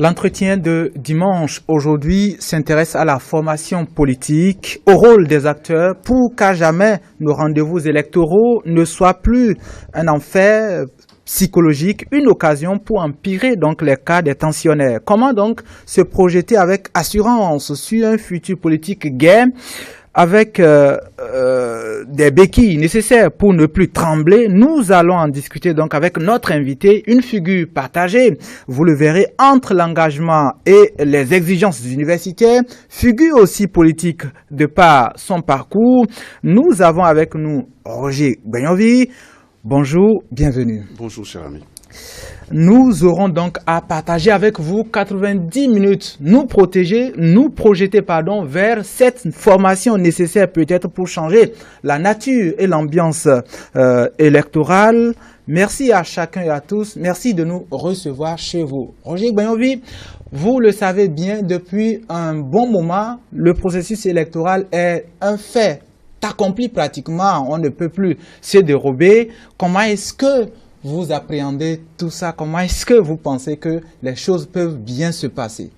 L'entretien de dimanche aujourd'hui s'intéresse à la formation politique, au rôle des acteurs pour qu'à jamais nos rendez-vous électoraux ne soient plus un enfer psychologique, une occasion pour empirer donc les cas des tensionnaires. Comment donc se projeter avec assurance sur un futur politique gai avec des béquilles nécessaires pour ne plus trembler? Nous allons en discuter donc avec notre invité, une figure partagée, vous le verrez, entre l'engagement et les exigences universitaires, figure aussi politique de par son parcours. Nous avons avec nous Roger Gbenyovi. Bonjour, bienvenue. Bonjour, cher ami. Nous aurons donc à partager avec vous 90 minutes, nous projeter vers cette formation nécessaire peut-être pour changer la nature et l'ambiance électorale. Merci à chacun et à tous. Merci de nous recevoir chez vous. Roger Gbenyovi, vous le savez bien, depuis un bon moment, le processus électoral est un fait accompli pratiquement. On ne peut plus se dérober. Comment est-ce que vous appréhendez tout ça? Comment est-ce que vous pensez que les choses peuvent bien se passer?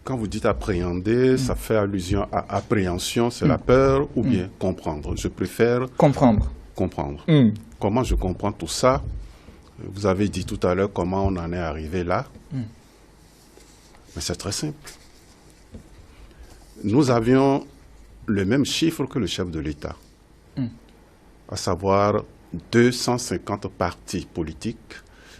Quand vous dites appréhender, ça fait allusion à appréhension, c'est la peur, ou bien comprendre. Je préfère comprendre. Comment je comprends tout ça? Vous avez dit tout à l'heure comment on en est arrivé là. Mais c'est très simple. Nous avions le même chiffre que le chef de l'État, à savoir 250 partis politiques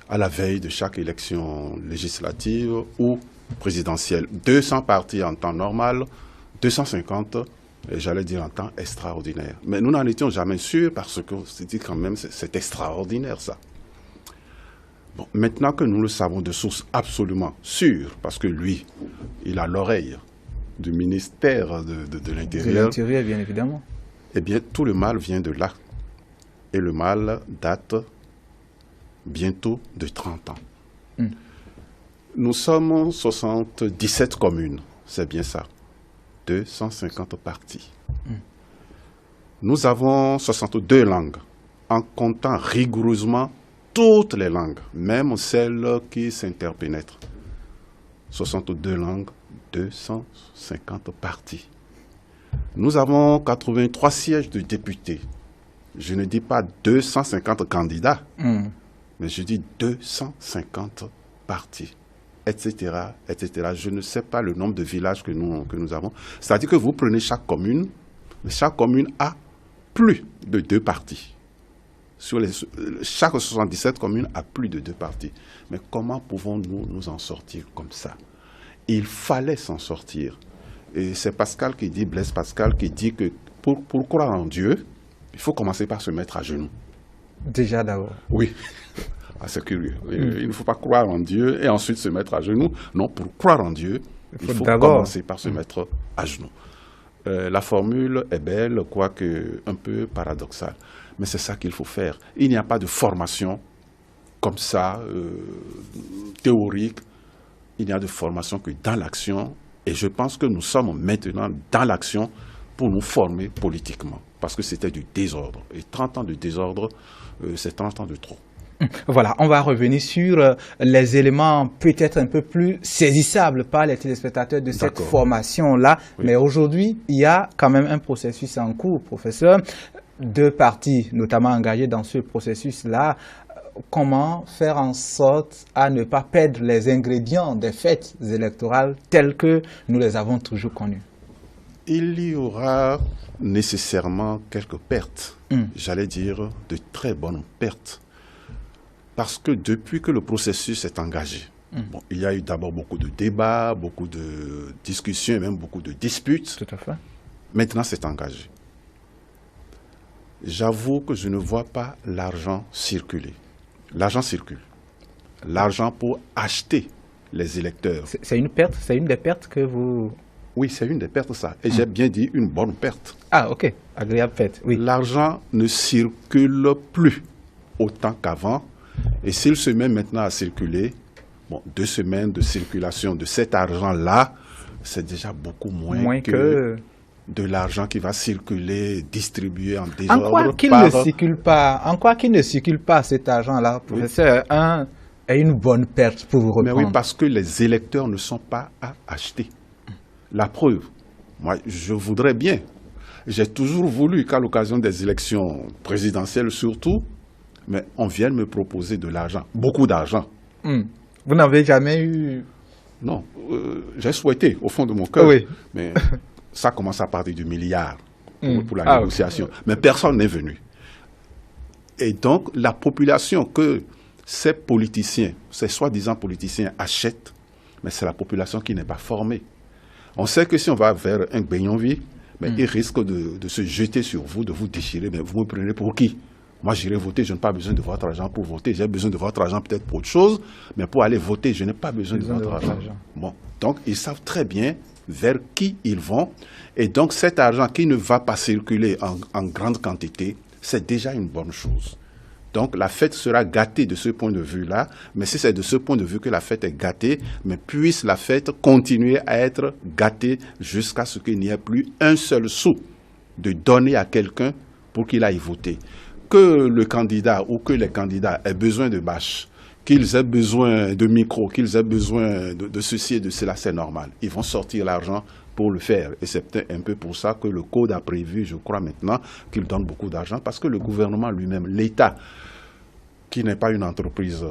à la veille de chaque élection législative ou présidentielle. 200 partis en temps normal, 250, j'allais dire en temps extraordinaire. Mais nous n'en étions jamais sûrs parce que c'est quand même c'est extraordinaire ça. Bon, maintenant que nous le savons de source absolument sûre, parce que lui, il a l'oreille du ministère de l'Intérieur. De l'Intérieur, bien évidemment. Eh bien, tout le mal vient de là. Et le mal date bientôt de 30 ans. Nous sommes 77 communes, c'est bien ça. 250 partis. Nous avons 62 langues, en comptant rigoureusement toutes les langues, même celles qui s'interpénètrent. 62 langues, 250 partis. Nous avons 83 sièges de députés. Je ne dis pas 250 candidats, mais je dis 250 partis, etc., etc. Je ne sais pas le nombre de villages que nous avons. C'est-à-dire que vous prenez chaque commune a plus de 2 partis. Chaque 77 communes a plus de 2 partis. Mais comment pouvons-nous nous en sortir comme ça? Il fallait s'en sortir. Et c'est Pascal qui dit, Blaise Pascal, qui dit que pour croire en Dieu, il faut commencer par se mettre à genoux. Déjà d'abord. Oui, c'est curieux. Il ne faut pas croire en Dieu et ensuite se mettre à genoux. Non, pour croire en Dieu, il faut commencer par se mettre à genoux. La formule est belle, quoique un peu paradoxale. Mais c'est ça qu'il faut faire. Il n'y a pas de formation comme ça, théorique. Il n'y a de formation que dans l'action. Et je pense que nous sommes maintenant dans l'action pour nous former politiquement. Parce que c'était du désordre. Et 30 ans de désordre, c'est 30 ans de trop. Voilà, on va revenir sur les éléments peut-être un peu plus saisissables par les téléspectateurs de cette formation-là. Oui. Mais aujourd'hui, il y a quand même un processus en cours, professeur. 2 partis, notamment engagés dans ce processus-là. Comment faire en sorte à ne pas perdre les ingrédients des fêtes électorales telles que nous les avons toujours connues? Il y aura nécessairement quelques pertes, j'allais dire de très bonnes pertes. Parce que depuis que le processus est engagé, bon, il y a eu d'abord beaucoup de débats, beaucoup de discussions et même beaucoup de disputes. Tout à fait. Maintenant, c'est engagé. J'avoue que je ne vois pas l'argent circuler. L'argent circule. L'argent pour acheter les électeurs. C'est une perte, c'est une des pertes que vous... Oui, c'est une des pertes, ça. Et j'ai bien dit une bonne perte. Ah, ok. Agréable perte, oui. L'argent ne circule plus autant qu'avant. Et s'il se met maintenant à circuler, bon, 2 semaines de circulation de cet argent-là, c'est déjà beaucoup moins que de l'argent qui va circuler, distribué en désordre. En quoi qu'il ne circule pas cet argent-là, professeur? Et une bonne perte pour vous reprendre. Mais oui, parce que les électeurs ne sont pas à acheter. La preuve, moi, je voudrais bien. J'ai toujours voulu qu'à l'occasion des élections présidentielles surtout, mais on vienne me proposer de l'argent, beaucoup d'argent. Vous n'avez jamais eu... Non, j'ai souhaité au fond de mon cœur, oui. Mais ça commence à partir du milliard pour la négociation. Oui. Mais personne n'est venu. Et donc, la population que ces politiciens, ces soi-disant politiciens achètent, mais c'est la population qui n'est pas formée. On sait que si on va vers un Benyonville, mais il risque de se jeter sur vous, de vous déchirer. Mais vous me prenez pour qui? Moi, j'irai voter, je n'ai pas besoin de votre argent pour voter. J'ai besoin de votre argent peut-être pour autre chose, mais pour aller voter, je n'ai pas besoin de votre argent. Bon, donc, ils savent très bien vers qui ils vont. Et donc, cet argent qui ne va pas circuler en grande quantité, c'est déjà une bonne chose. Donc, la fête sera gâtée de ce point de vue-là. Mais si c'est de ce point de vue que la fête est gâtée, mais puisse la fête continuer à être gâtée jusqu'à ce qu'il n'y ait plus un seul sou de donner à quelqu'un pour qu'il aille voter. Que le candidat ou que les candidats aient besoin de bâches, qu'ils aient besoin de micros, qu'ils aient besoin de ceci et de cela, c'est normal. Ils vont sortir l'argent pour le faire. Et c'est peut-être un peu pour ça que le Code a prévu, je crois maintenant, qu'il donne beaucoup d'argent, parce que le gouvernement lui-même, l'État, qui n'est pas une entreprise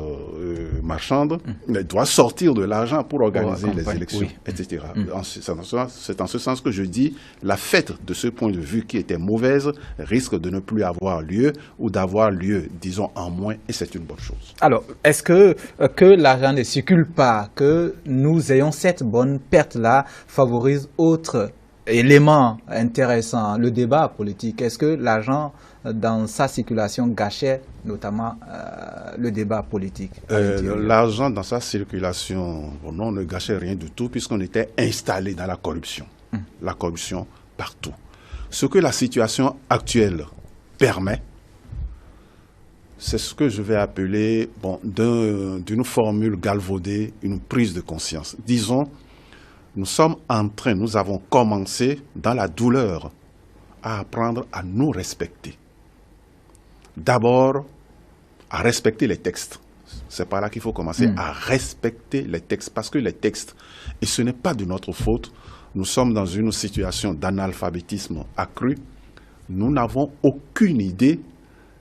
marchande, doit sortir de l'argent pour organiser les élections, etc. C'est en ce sens que je dis, la fête de ce point de vue qui était mauvaise risque de ne plus avoir lieu ou d'avoir lieu, disons, en moins, et c'est une bonne chose. Alors, est-ce que l'argent ne circule pas, que nous ayons cette bonne perte-là, favorise autre élément intéressant, le débat politique? Est-ce que l'argent dans sa circulation gâchait notamment le débat politique? L'argent dans sa circulation, non, ne gâchait rien du tout puisqu'on était installé dans la corruption. La corruption partout. Ce que la situation actuelle permet, c'est ce que je vais appeler, d'une formule galvaudée, une prise de conscience. Disons, nous avons commencé dans la douleur à apprendre à nous respecter. D'abord, à respecter les textes. C'est par là qu'il faut commencer à respecter les textes. Parce que les textes, et ce n'est pas de notre faute, nous sommes dans une situation d'analphabétisme accru. Nous n'avons aucune idée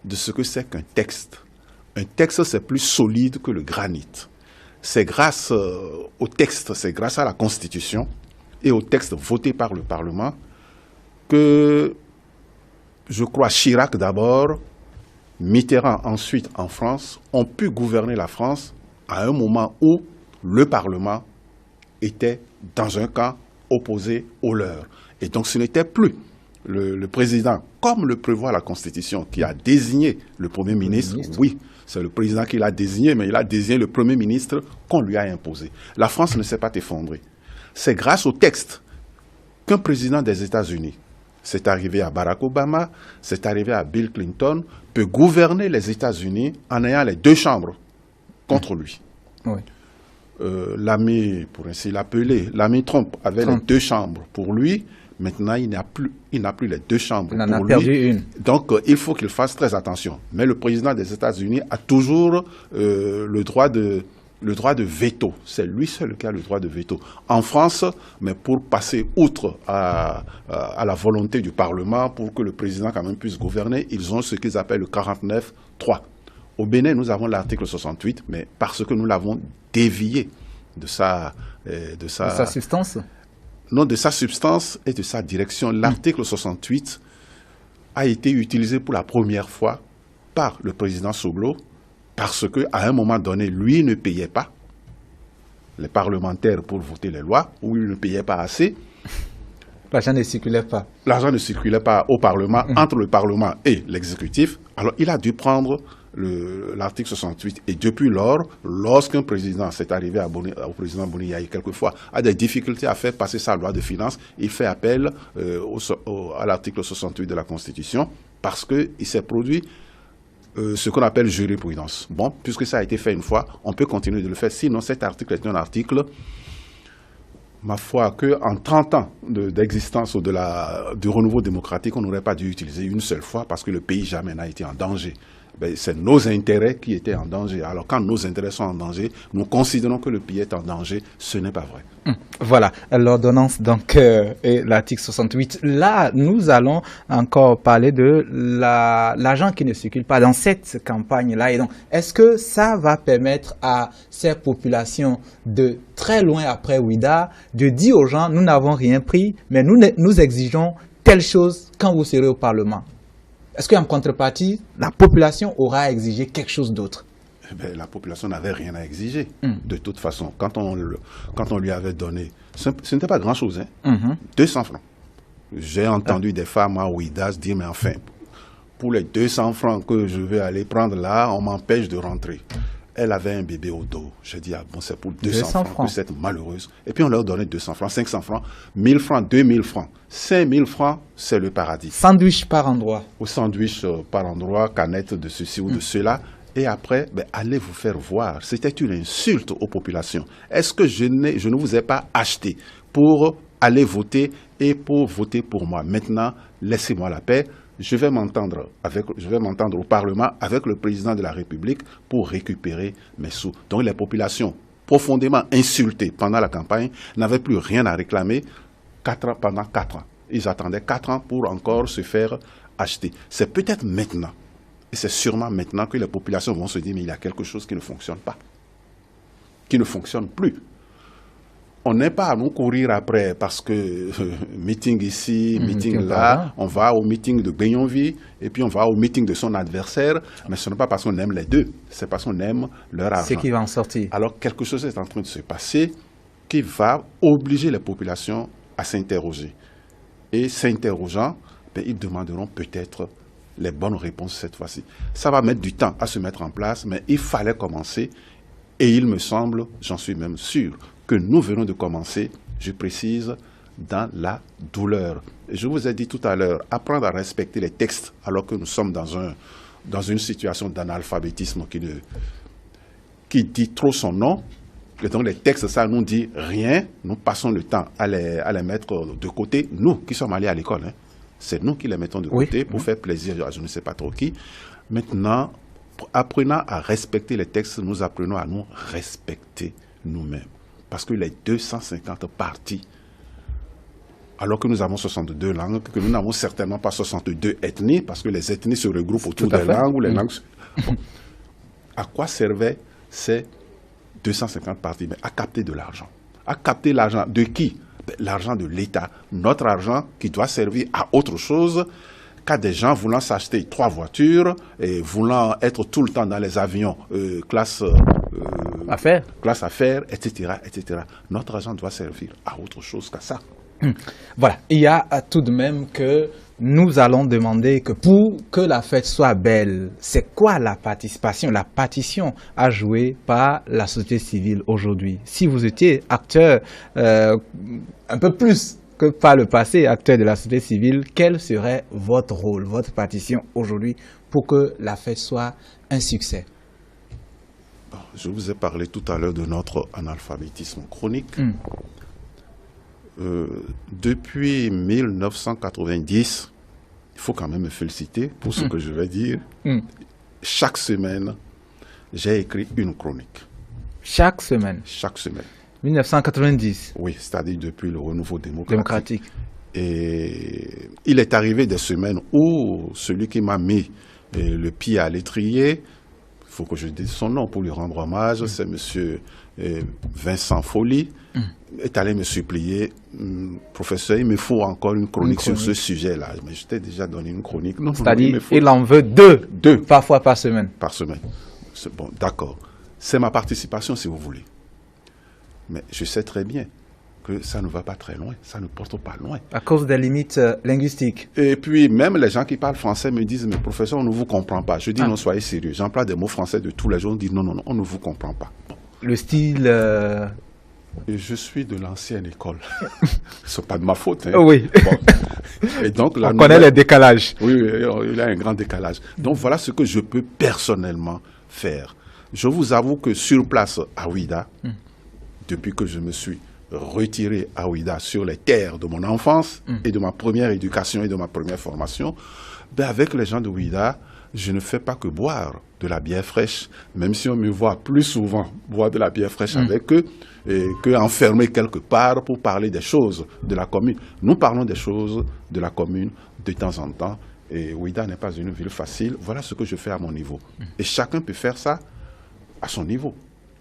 de ce que c'est qu'un texte. Un texte, c'est plus solide que le granit. C'est grâce au texte, c'est grâce à la Constitution et au texte voté par le Parlement que, je crois, Chirac d'abord, Mitterrand ensuite en France, ont pu gouverner la France à un moment où le Parlement était dans un camp opposé au leur. Et donc ce n'était plus le président, comme le prévoit la Constitution, qui a désigné le Premier ministre. Oui, c'est le président qui l'a désigné, mais il a désigné le Premier ministre qu'on lui a imposé. La France ne s'est pas effondrée. C'est grâce au texte qu'un président des États-Unis, c'est arrivé à Barack Obama, c'est arrivé à Bill Clinton, peut gouverner les États-Unis en ayant les deux chambres contre lui. Oui. L'ami, pour ainsi l'appeler, l'ami Trump avait les deux chambres pour lui. Maintenant, il n'a plus les deux chambres pour lui. Il en a perdu une. Donc, il faut qu'il fasse très attention. Mais le président des États-Unis a toujours le droit de veto. C'est lui seul qui a le droit de veto. En France, mais pour passer outre à la volonté du Parlement, pour que le président quand même puisse gouverner, ils ont ce qu'ils appellent le 49-3. Au Bénin, nous avons l'article 68, mais parce que nous l'avons dévié de sa substance. Non, de sa substance et de sa direction. L'article 68 a été utilisé pour la première fois par le président Soglo parce qu'à un moment donné, lui ne payait pas les parlementaires pour voter les lois, ou il ne payait pas assez. L'argent ne circulait pas. L'argent ne circulait pas au Parlement, entre le Parlement et l'exécutif. Alors, il a dû prendre l'article 68. Et depuis lors, lorsqu'un président, c'est arrivé au président Boniaï quelquefois, a des difficultés à faire passer sa loi de finances, il fait appel à l'article 68 de la Constitution parce qu'il s'est produit ce qu'on appelle jurisprudence. Bon, puisque ça a été fait une fois, on peut continuer de le faire. Sinon, cet article est un article, ma foi, qu'en 30 ans d'existence ou du renouveau démocratique, on n'aurait pas dû utiliser une seule fois parce que le pays jamais n'a été en danger. ben, c'est nos intérêts qui étaient en danger. Alors quand nos intérêts sont en danger, nous considérons que le pays est en danger. Ce n'est pas vrai. Voilà, l'ordonnance donc et l'article 68. Là, nous allons encore parler de l'argent qui ne circule pas dans cette campagne-là. Et donc, est-ce que ça va permettre à ces populations de très loin après Ouida de dire aux gens, nous n'avons rien pris, mais nous exigeons telle chose quand vous serez au Parlement? Est-ce qu'en contrepartie, la population aura exigé quelque chose d'autre? Eh bien, la population n'avait rien à exiger. De toute façon, quand on lui avait donné, ce n'était pas grand-chose, hein, 200 francs. J'ai entendu des femmes à Ouida se dire, mais enfin, pour les 200 francs que je vais aller prendre là, on m'empêche de rentrer. Elle avait un bébé au dos. J'ai dit, ah bon, c'est pour 200 francs que cette malheureuse. Et puis on leur donnait 200 francs, 500 francs, 1000 francs, 2000 francs. 5000 francs, c'est le paradis. Sandwich par endroit. Au sandwich par endroit, canette de ceci ou de cela. Et après, ben, allez vous faire voir. C'était une insulte aux populations. Est-ce que je ne vous ai pas acheté pour aller voter et pour voter pour moi? Maintenant, laissez-moi la paix. Je vais m'entendre au Parlement avec le président de la République pour récupérer mes sous. Donc les populations profondément insultées pendant la campagne n'avaient plus rien à réclamer pendant 4 ans. Ils attendaient 4 ans pour encore se faire acheter. C'est peut-être maintenant, et c'est sûrement maintenant que les populations vont se dire, mais il y a quelque chose qui ne fonctionne pas, qui ne fonctionne plus. On n'est pas à nous courir après parce que meeting ici, meeting là, on va au meeting de Benyonvi et puis on va au meeting de son adversaire, mais ce n'est pas parce qu'on aime les deux, c'est parce qu'on aime leur argent. C'est qui va en sortir. Alors quelque chose est en train de se passer qui va obliger les populations à s'interroger. Et s'interrogeant, ben, ils demanderont peut-être les bonnes réponses cette fois-ci. Ça va mettre du temps à se mettre en place, mais il fallait commencer et il me semble, j'en suis même sûr, que nous venons de commencer, je précise, dans la douleur. Et je vous ai dit tout à l'heure, apprendre à respecter les textes alors que nous sommes dans une situation d'analphabétisme qui dit trop son nom. Et donc les textes, ça nous dit rien. Nous passons le temps à les mettre de côté. Nous qui sommes allés à l'école, hein, c'est nous qui les mettons de côté pour faire plaisir à je ne sais pas trop qui. Maintenant, apprenant à respecter les textes, nous apprenons à nous respecter nous-mêmes. Parce que les 250 partis, alors que nous avons 62 langues, que nous n'avons certainement pas 62 ethnies, parce que les ethnies se regroupent autour des langues, ou les langues... Bon. À quoi servaient ces 250 partis? Mais à capter de l'argent. À capter l'argent de qui? L'argent de l'État. Notre argent qui doit servir à autre chose qu'à des gens voulant s'acheter 3 voitures et voulant être tout le temps dans les avions classe affaires, etc., etc. Notre argent doit servir à autre chose qu'à ça. Voilà, il y a tout de même que nous allons demander que pour que la fête soit belle, c'est quoi la participation, la partition à jouer par la société civile aujourd'hui? Si vous étiez acteur un peu plus que par le passé, acteur de la société civile, quel serait votre rôle, votre partition aujourd'hui pour que la fête soit un succès? Je vous ai parlé tout à l'heure de notre analphabétisme chronique. Depuis 1990, il faut quand même me féliciter pour ce que je vais dire. Chaque semaine, j'ai écrit une chronique. Chaque semaine? Chaque semaine. 1990? Oui, c'est-à-dire depuis le renouveau démocratique. Et il est arrivé des semaines où celui qui m'a mis le pied à l'étrier, il faut que je dise son nom pour lui rendre hommage, c'est M. Vincent Folly, est allé me supplier, professeur, il me faut encore une chronique sur ce sujet-là. Mais je t'ai déjà donné une chronique. C'est-à-dire, il en veut deux, parfois par semaine. Par semaine. Bon, d'accord. C'est ma participation, si vous voulez. Mais je sais très bien que ça ne va pas très loin, ça ne porte pas loin. À cause des limites linguistiques. Et puis, même les gens qui parlent français me disent, mais professeur, on ne vous comprend pas. Je dis, non, soyez sérieux. J'emploie des mots français de tous les jours, on dit, non, on ne vous comprend pas. Bon. Le style... Je suis de l'ancienne école. Ce n'est pas de ma faute. Hein. Oui. Bon. Et donc, on connaît les décalages. Oui, il y a un grand décalage. Donc, voilà ce que je peux personnellement faire. Je vous avoue que sur place à Ouida, depuis que je me suis retiré à Ouida sur les terres de mon enfance et de ma première éducation et de ma première formation, ben avec les gens de Ouida, je ne fais pas que boire de la bière fraîche, même si on me voit plus souvent boire de la bière fraîche avec eux, que enfermé quelque part pour parler des choses de la commune. Nous parlons des choses de la commune de temps en temps. Et Ouidah n'est pas une ville facile. Voilà ce que je fais à mon niveau. Et chacun peut faire ça à son niveau.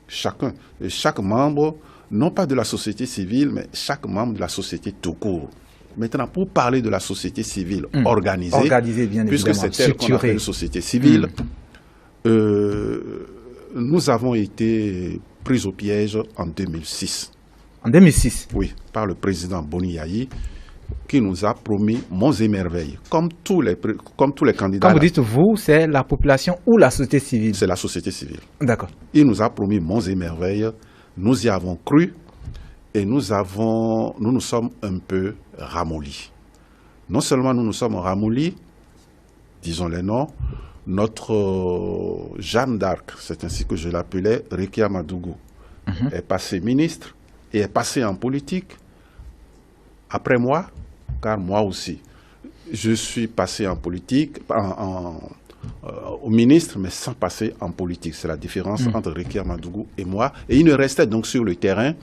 Chacun. Et chaque membre, non pas de la société civile, mais chaque membre de la société tout court. Maintenant, pour parler de la société civile organisée, bien puisque c'est elle qu'on appelle société civile, nous avons été pris au piège en 2006. En 2006? Oui, par le président Boni Yayi, qui nous a promis monts et merveilles, comme tous les candidats. Quand vous dites vous, c'est la population ou la société civile? C'est la société civile. D'accord. Il nous a promis monts et merveilles, nous y avons cru et nous nous sommes un peu ramollis. Non seulement nous nous sommes ramollis, disons les noms, notre Jeanne d'Arc, c'est ainsi que je l'appelais, Rekia Madougou, est passée ministre et est passée en politique. Après moi, car moi aussi, je suis passé en politique, au ministre, mais sans passer en politique. C'est la différence entre Rekia Madougou et moi. Et il ne restait donc sur le terrain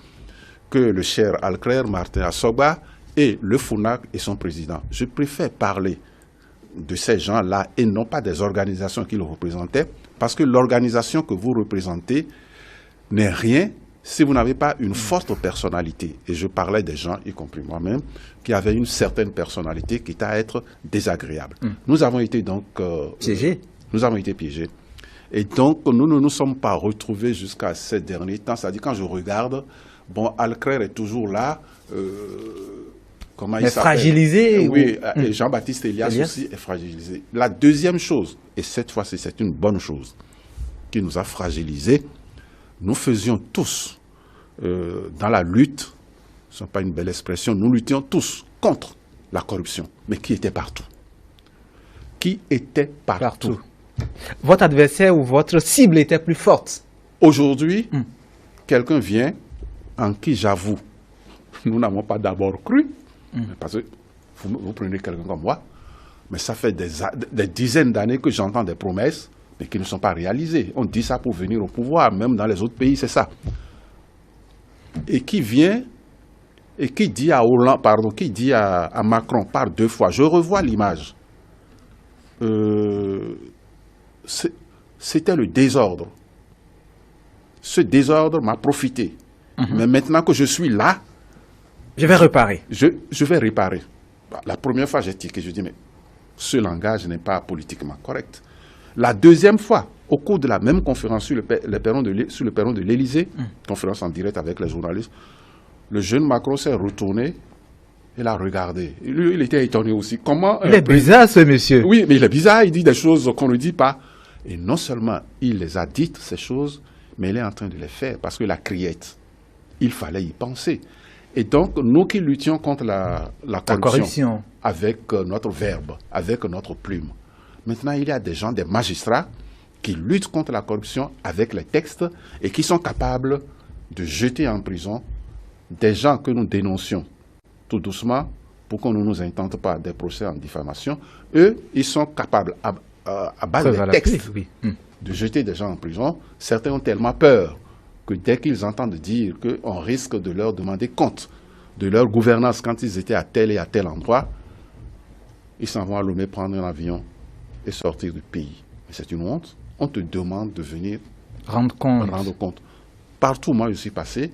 que le cher Alclair Martin Assoba et le FUNAC et son président. Je préfère parler de ces gens-là et non pas des organisations qu'ils représentaient, parce que l'organisation que vous représentez n'est rien si vous n'avez pas une forte personnalité. Et je parlais des gens, y compris moi-même, qui avaient une certaine personnalité qui était à être désagréable. Nous avons été donc piégés. Nous avons été piégés. Et donc, nous ne nous sommes pas retrouvés jusqu'à ces derniers temps. C'est-à-dire, quand je regarde, bon, Alclair est toujours là. Comment il s'appelle ? Fragilisé. Oui, et Jean-Baptiste Elias aussi est fragilisé. La deuxième chose, et cette fois-ci, c'est une bonne chose, qui nous a fragilisés, nous faisions tous, dans la lutte, ce n'est pas une belle expression, nous luttions tous contre la corruption, mais qui était partout. Qui était partout. Votre adversaire ou votre cible était plus forte. Aujourd'hui, quelqu'un vient en qui j'avoue, nous n'avons pas d'abord cru, parce que vous prenez quelqu'un comme moi, mais ça fait des dizaines d'années que j'entends des promesses, mais qui ne sont pas réalisées. On dit ça pour venir au pouvoir, même dans les autres pays, c'est ça. Et qui vient et qui dit à Hollande, pardon, qui dit à Macron par 2 fois, je revois l'image, c'était le désordre. Ce désordre m'a profité. Mais maintenant que je suis là, je vais réparer. Je vais réparer. La première fois, j'ai tiqué, je dis, mais ce langage n'est pas politiquement correct. La deuxième fois, au cours de la même conférence sur le perron de l'Élysée, conférence en direct avec les journalistes, le jeune Macron s'est retourné et l'a regardé. Lui, il était étonné aussi. Comment il est bizarre, ce monsieur. Oui, mais il est bizarre, il dit des choses qu'on ne dit pas. Et non seulement il les a dites, ces choses, mais il est en train de les faire, parce que la criette, il fallait y penser. Et donc, nous qui luttions contre la corruption avec notre verbe, avec notre plume, maintenant, il y a des gens, des magistrats, qui luttent contre la corruption avec les textes et qui sont capables de jeter en prison des gens que nous dénoncions tout doucement pour qu'on ne nous intente pas des procès en diffamation. Eux, ils sont capables, à base des textes, de jeter des gens en prison. Certains ont tellement peur que dès qu'ils entendent dire qu'on risque de leur demander compte de leur gouvernance quand ils étaient à tel et à tel endroit, ils s'en vont à Lomé prendre un avion et sortir du pays. Mais c'est une honte. On te demande de venir rendre compte. Partout où moi je suis passé,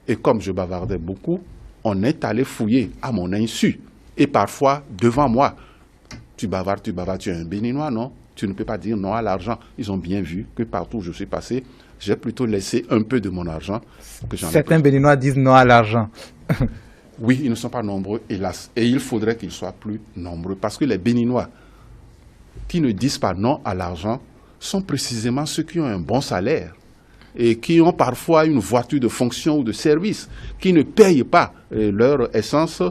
et comme je bavardais beaucoup, on est allé fouiller à mon insu. Et parfois, devant moi, tu bavardes, tu es un Béninois, non? Tu ne peux pas dire non à l'argent. Ils ont bien vu que partout où je suis passé, j'ai plutôt laissé un peu de mon argent que j'en ai. Certains Béninois disent non à l'argent. Oui, ils ne sont pas nombreux, hélas. Et il faudrait qu'ils soient plus nombreux. Parce que les Béninois qui ne disent pas non à l'argent sont précisément ceux qui ont un bon salaire et qui ont parfois une voiture de fonction ou de service, qui ne payent pas leur essence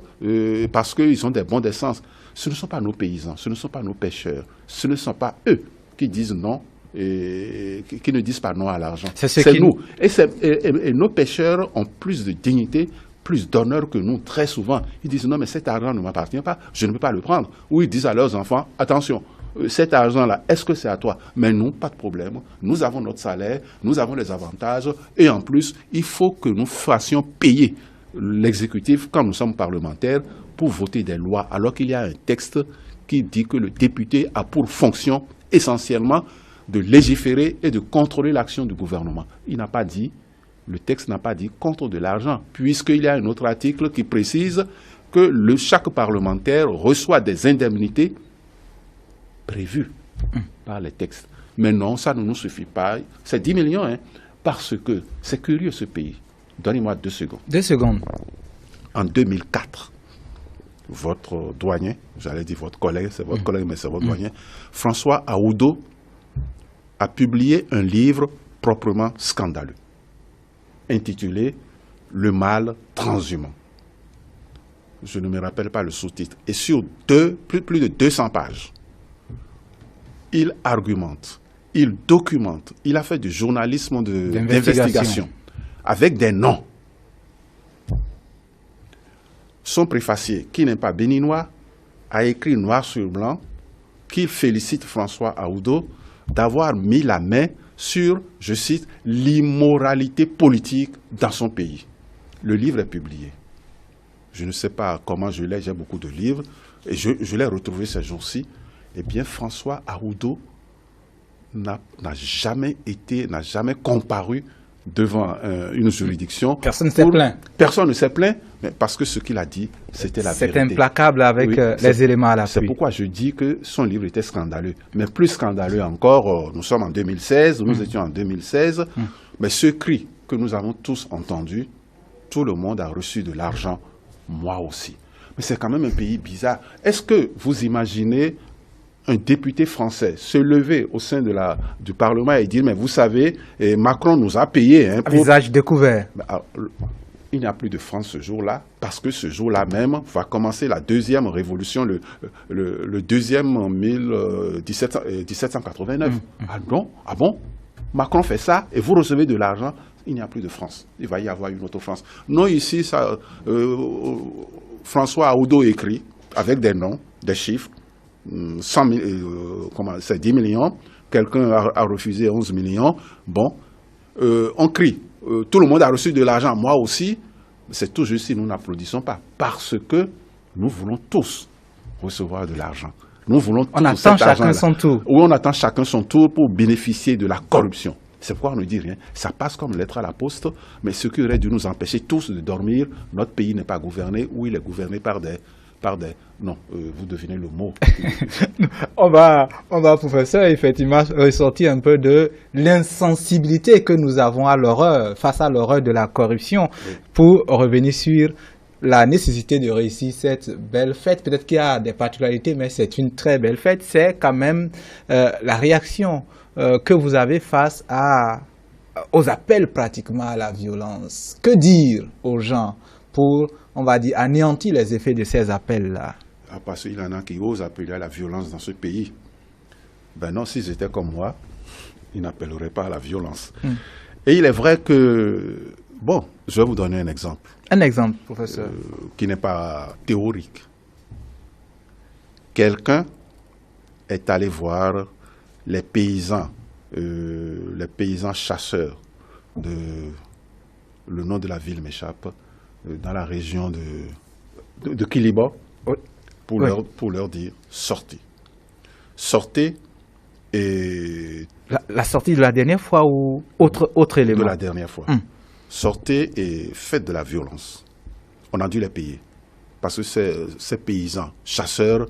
parce qu'ils ont des bons d'essence. Ce ne sont pas nos paysans, ce ne sont pas nos pêcheurs, ce ne sont pas eux qui disent non et qui ne disent pas non à l'argent. C'est nous. Et nos pêcheurs ont plus de dignité, plus d'honneur que nous, très souvent. Ils disent non, mais cet argent ne m'appartient pas, je ne peux pas le prendre. Ou ils disent à leurs enfants, attention, cet argent-là, est-ce que c'est à toi? Mais non, pas de problème. Nous avons notre salaire, nous avons les avantages, et en plus, il faut que nous fassions payer l'exécutif quand nous sommes parlementaires pour voter des lois, alors qu'il y a un texte qui dit que le député a pour fonction essentiellement de légiférer et de contrôler l'action du gouvernement. Il n'a pas dit, le texte n'a pas dit contre de l'argent, puisqu'il y a un autre article qui précise que chaque parlementaire reçoit des indemnités prévues par les textes. Mais non, ça ne nous suffit pas. C'est 10 millions, hein, parce que c'est curieux ce pays. Donnez-moi 2 secondes. 2 secondes. En 2004, votre douanier, j'allais dire votre collègue, c'est votre collègue, mais c'est votre douanier, François Aoudo, a publié un livre proprement scandaleux, intitulé « Le mal transhumant ». Je ne me rappelle pas le sous-titre. Et sur plus de 200 pages, il argumente, il documente, il a fait du journalisme d'investigation avec des noms. Son préfacier, qui n'est pas béninois, a écrit noir sur blanc qu'il félicite François Aoudo d'avoir mis la main sur, je cite, l'immoralité politique dans son pays. Le livre est publié. Je ne sais pas comment je l'ai, j'ai beaucoup de livres, et je l'ai retrouvé ces jours-ci. Eh bien, François Aoudo n'a jamais comparu devant une juridiction. Personne ne s'est plaint. Personne ne s'est plaint, mais parce que ce qu'il a dit, c'était la vérité. C'est implacable avec les éléments à l'appui. C'est pourquoi je dis que son livre était scandaleux. Mais plus scandaleux encore, nous sommes en 2016, nous étions en 2016, mais ce cri que nous avons tous entendu, tout le monde a reçu de l'argent, moi aussi. Mais c'est quand même un pays bizarre. Est-ce que vous imaginez un député français se lever au sein du Parlement et dire, mais vous savez, Macron nous a payé. Hein, visage découvert. Il n'y a plus de France ce jour-là, parce que ce jour-là même va commencer la deuxième révolution, le deuxième en 1789. Ah bon? Macron fait ça et vous recevez de l'argent, il n'y a plus de France. Il va y avoir une autre France. Non, ici, François Aoudo écrit avec des noms, des chiffres, 100 c'est 10 millions, quelqu'un a refusé 11 millions. Bon, on crie. Tout le monde a reçu de l'argent, moi aussi. C'est tout juste si nous n'applaudissons pas. Parce que nous voulons tous recevoir de l'argent. Nous voulons tous. On attend chacun son tour. Oui, on attend chacun son tour pour bénéficier de la corruption. C'est pourquoi on ne dit rien. Ça passe comme lettre à la poste, mais ce qui aurait dû nous empêcher tous de dormir, notre pays n'est pas gouverné, ou il est gouverné par des... Non, vous devinez le mot. on va, professeur, effectivement, ressortir un peu de l'insensibilité que nous avons à l'horreur, face à l'horreur de la corruption, pour revenir sur la nécessité de réussir cette belle fête. Peut-être qu'il y a des particularités, mais c'est une très belle fête. C'est quand même la réaction que vous avez face aux appels pratiquement à la violence. Que dire aux gens pour, on va dire, anéantir les effets de ces appels-là? Parce qu'il y en a qui osent appeler à la violence dans ce pays. Ben non, s'ils étaient comme moi, ils n'appelleraient pas à la violence. Et il est vrai que... Bon, je vais vous donner un exemple. Un exemple, professeur. Qui n'est pas théorique. Quelqu'un est allé voir les paysans chasseurs le nom de la ville m'échappe, dans la région de Kiliba, pour leur dire sortez. Sortez et... La sortie de la dernière fois ou autre élément? De la dernière fois. Sortez et faites de la violence. On a dû les payer. Parce que ces paysans chasseurs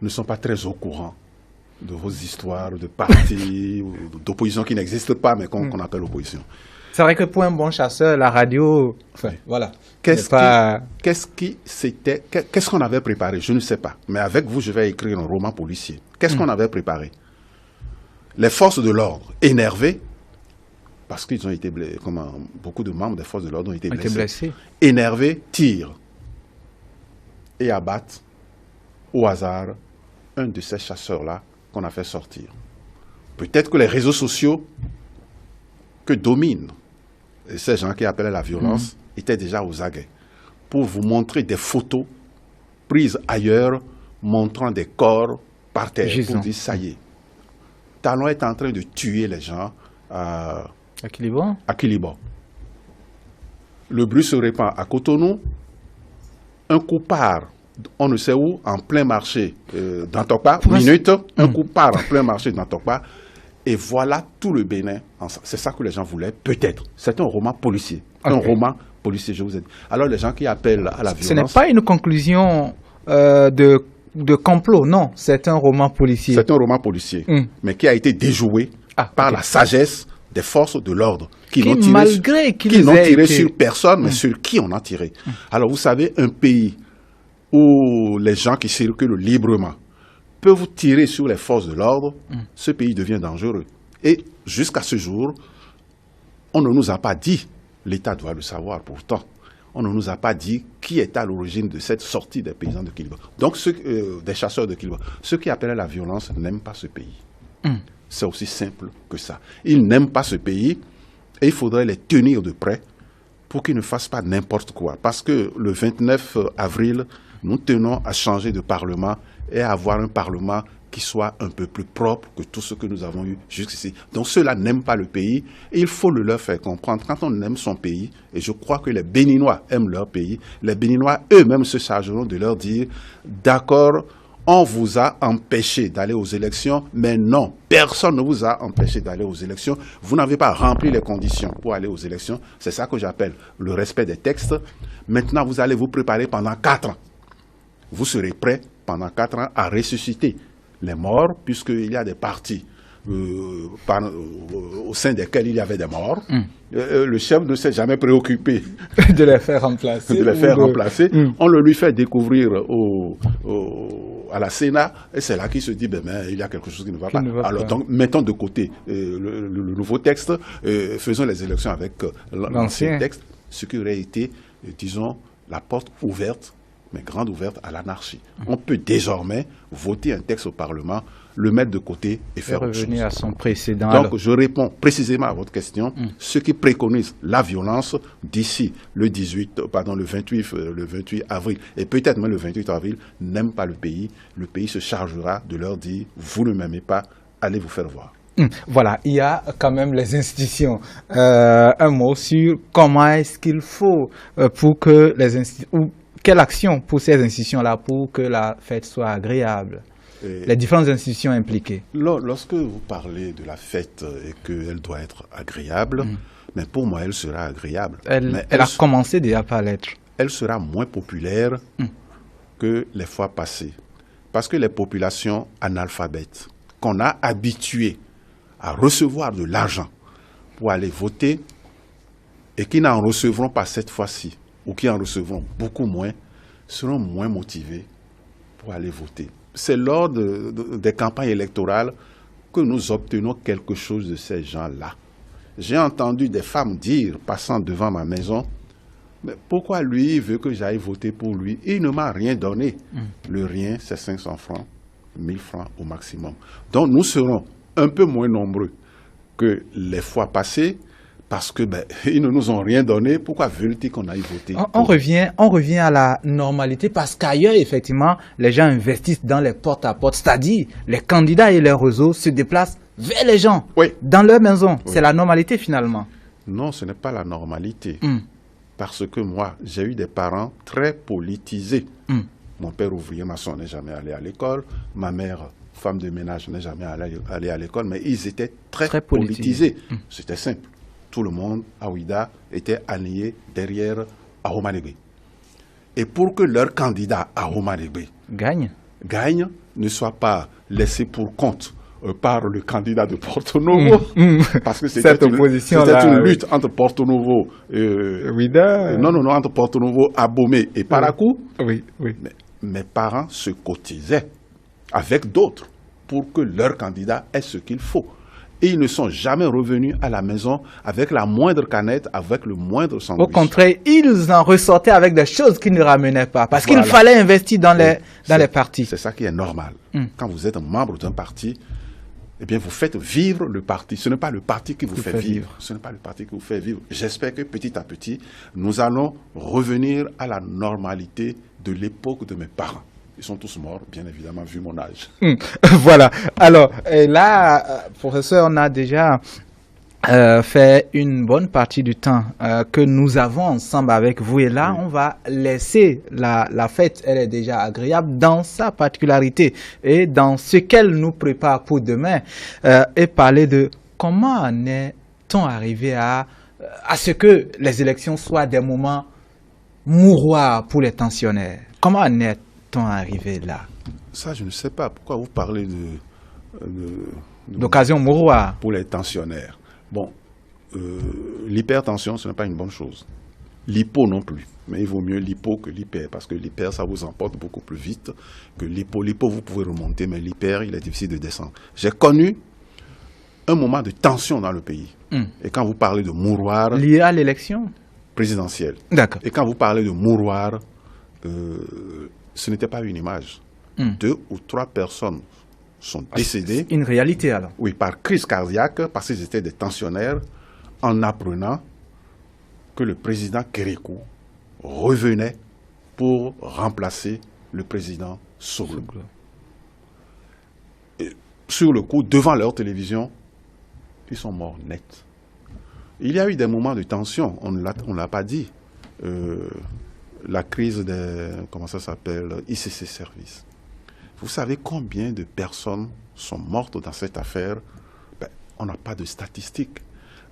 ne sont pas très au courant de vos histoires de partis ou d'opposition qui n'existent pas, mais qu'on appelle opposition. C'est vrai que pour un bon chasseur, la radio... Enfin, voilà. Qu'est-ce qu'on avait préparé? Je ne sais pas. Mais avec vous, je vais écrire un roman policier. Qu'est-ce qu'on avait préparé? Les forces de l'ordre, énervées, parce qu'ils ont été blessés, beaucoup de membres des forces de l'ordre ont été blessés. Énervés, tirent et abattent au hasard un de ces chasseurs-là qu'on a fait sortir. Peut-être que les réseaux sociaux que dominent ces gens qui appellent la violence étaient déjà aux aguets pour vous montrer des photos prises ailleurs montrant des corps par terre Gisons. pour dire ça y est. Talon est en train de tuer les gens à Quiliban. Le bruit se répand à Cotonou. Un coup part, on ne sait où, en plein marché d'Antokpa. Un coup part en plein marché d'Antokpa. Et voilà tout le Bénin. C'est ça que les gens voulaient, peut-être. C'est un roman policier. Un roman policier, je vous ai dit. Alors les gens qui appellent à la violence... Ce n'est pas une conclusion de complot, non. C'est un roman policier. C'est un roman policier, mais qui a été déjoué par la sagesse des forces de l'ordre. Qui n'ont tiré sur personne, mais sur qui on a tiré. Alors vous savez, un pays où les gens qui circulent librement peuvent tirer sur les forces de l'ordre, ce pays devient dangereux. Et jusqu'à ce jour, on ne nous a pas dit, l'État doit le savoir pourtant, on ne nous a pas dit qui est à l'origine de cette sortie des paysans de Quiliban. Donc, des chasseurs de Quiliban. Ceux qui appellent la violence n'aiment pas ce pays. C'est aussi simple que ça. Ils n'aiment pas ce pays et il faudrait les tenir de près pour qu'ils ne fassent pas n'importe quoi. Parce que le 29 avril, nous tenons à changer de parlement et à avoir un parlement qui soit un peu plus propre que tout ce que nous avons eu jusqu'ici. Donc ceux-là n'aiment pas le pays et il faut le leur faire comprendre. Quand on aime son pays, et je crois que les Béninois aiment leur pays, les Béninois eux-mêmes se chargeront de leur dire « D'accord, on vous a empêché d'aller aux élections, mais non, personne ne vous a empêché d'aller aux élections. Vous n'avez pas rempli les conditions pour aller aux élections. » C'est ça que j'appelle le respect des textes. Maintenant, vous allez vous préparer pendant 4 ans. Vous serez prêts pendant 4 ans à ressusciter les morts, puisqu'il y a des partis au sein desquels il y avait des morts. Le chef ne s'est jamais préoccupé de les faire remplacer. On le lui fait découvrir à la Sénat, et c'est là qu'il se dit, il y a quelque chose qui ne va pas. Alors, donc, mettons de côté le nouveau texte, faisons les élections avec l'ancien texte, ce qui aurait été, disons, la porte ouverte, mais grande ouverte à l'anarchie. On peut désormais voter un texte au Parlement, le mettre de côté et faire autre chose. Revenir à son précédent. Donc, alors, je réponds précisément à votre question. Ceux qui préconisent la violence d'ici le 28 avril, et peut-être même le 28 avril, n'aiment pas le pays. Le pays se chargera de leur dire, vous ne m'aimez pas, allez vous faire voir. Voilà, il y a quand même les institutions. Un mot sur comment est-ce qu'il faut pour que les institutions... Quelle action pour ces institutions-là pour que la fête soit agréable? Les différentes institutions impliquées. Lorsque vous parlez de la fête et qu'elle doit être agréable, mais pour moi, elle sera agréable. Elle a commencé déjà par l'être. Elle sera moins populaire que les fois passées. Parce que les populations analphabètes, qu'on a habituées à recevoir de l'argent pour aller voter et qui n'en recevront pas cette fois-ci, ou qui en recevront beaucoup moins, seront moins motivés pour aller voter. C'est lors des campagnes électorales que nous obtenons quelque chose de ces gens-là. J'ai entendu des femmes dire, passant devant ma maison, mais pourquoi lui veut que j'aille voter pour lui? Il ne m'a rien donné. Le rien, c'est 500 francs, 1000 francs au maximum. Donc nous serons un peu moins nombreux que les fois passées, parce que ils ne nous ont rien donné. Pourquoi veulent-ils qu'on aille voter? On revient à la normalité parce qu'ailleurs, effectivement, les gens investissent dans les porte-à-porte, c'est-à-dire les candidats et leurs réseaux se déplacent vers les gens, dans leur maison. C'est la normalité finalement. Non, ce n'est pas la normalité. Parce que moi, j'ai eu des parents très politisés. Mon père ouvrier maçon n'est jamais allé à l'école. Ma mère, femme de ménage, n'est jamais allée à l'école. Mais ils étaient très politisés. C'était simple. Tout le monde à Ouida était aligné derrière Ahomanegbé. Et pour que leur candidat Ahomanegbé gagne, ne soit pas laissé pour compte par le candidat de Porto Novo, parce que c'était une lutte entre Porto Novo entre Porto Novo, Abomey et Parakou. Mais mes parents se cotisaient avec d'autres pour que leur candidat ait ce qu'il faut. Et ils ne sont jamais revenus à la maison avec la moindre canette, avec le moindre sandwich. Au contraire, ils en ressortaient avec des choses qu'ils ne ramenaient pas. Parce qu'il fallait investir dans les partis. C'est ça qui est normal. Quand vous êtes membre d'un parti, eh bien, vous faites vivre le parti. Ce n'est pas le parti qui vous fait vivre. Ce n'est pas le parti qui vous fait vivre. J'espère que petit à petit, nous allons revenir à la normalité de l'époque de mes parents. Ils sont tous morts, bien évidemment, vu mon âge. Voilà. Alors, là, professeur, on a déjà fait une bonne partie du temps que nous avons ensemble avec vous. Et là, on va laisser la fête, elle est déjà agréable dans sa particularité et dans ce qu'elle nous prépare pour demain et parler de comment en est-on arrivé à ce que les élections soient des moments mouroirs pour les tensionnaires. Comment en est-on arrivé là? Ça, je ne sais pas. Pourquoi vous parlez d'occasion mouroir pour les tensionnaires? Bon, l'hypertension, ce n'est pas une bonne chose. L'hypo non plus. Mais il vaut mieux l'hypo que l'hyper, parce que l'hyper, ça vous emporte beaucoup plus vite que l'hypo. L'hypo, vous pouvez remonter, mais l'hyper, il est difficile de descendre. J'ai connu un moment de tension dans le pays. Et quand vous parlez de mouroir... Lié à l'élection présidentielle. D'accord. Et quand vous parlez de mouroir, ce n'était pas une image. 2 ou 3 personnes sont décédées. Une réalité alors? Oui, par crise cardiaque, parce qu'ils étaient des tensionnaires, en apprenant que le président Kérékou revenait pour remplacer le président Soglo. Sur le coup, devant leur télévision, ils sont morts net. Il y a eu des moments de tension, on ne l'a pas dit. La crise des, comment ça s'appelle, ICC Service. Vous savez combien de personnes sont mortes dans cette affaire? On n'a pas de statistiques.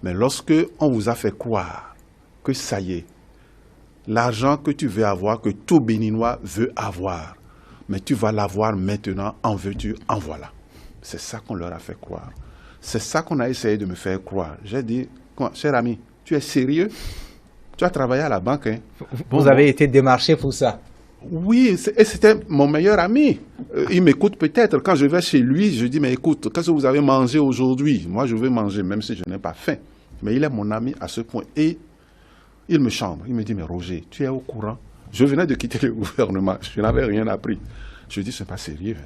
Mais lorsque on vous a fait croire que ça y est, l'argent que tu veux avoir, que tout Béninois veut avoir, mais tu vas l'avoir maintenant, en veux-tu, en voilà. C'est ça qu'on leur a fait croire. C'est ça qu'on a essayé de me faire croire. J'ai dit, cher ami, tu es sérieux? Tu as travaillé à la banque. Hein? Vous avez été démarché pour ça? Oui, et c'était mon meilleur ami. Il m'écoute peut-être. Quand je vais chez lui, je dis, mais écoute, qu'est-ce que vous avez mangé aujourd'hui? Moi, je veux manger, même si je n'ai pas faim. Mais il est mon ami à ce point. Et il me chambre. Il me dit, mais Roger, tu es au courant? Je venais de quitter le gouvernement. Je n'avais rien appris. Je dis, ce n'est pas sérieux.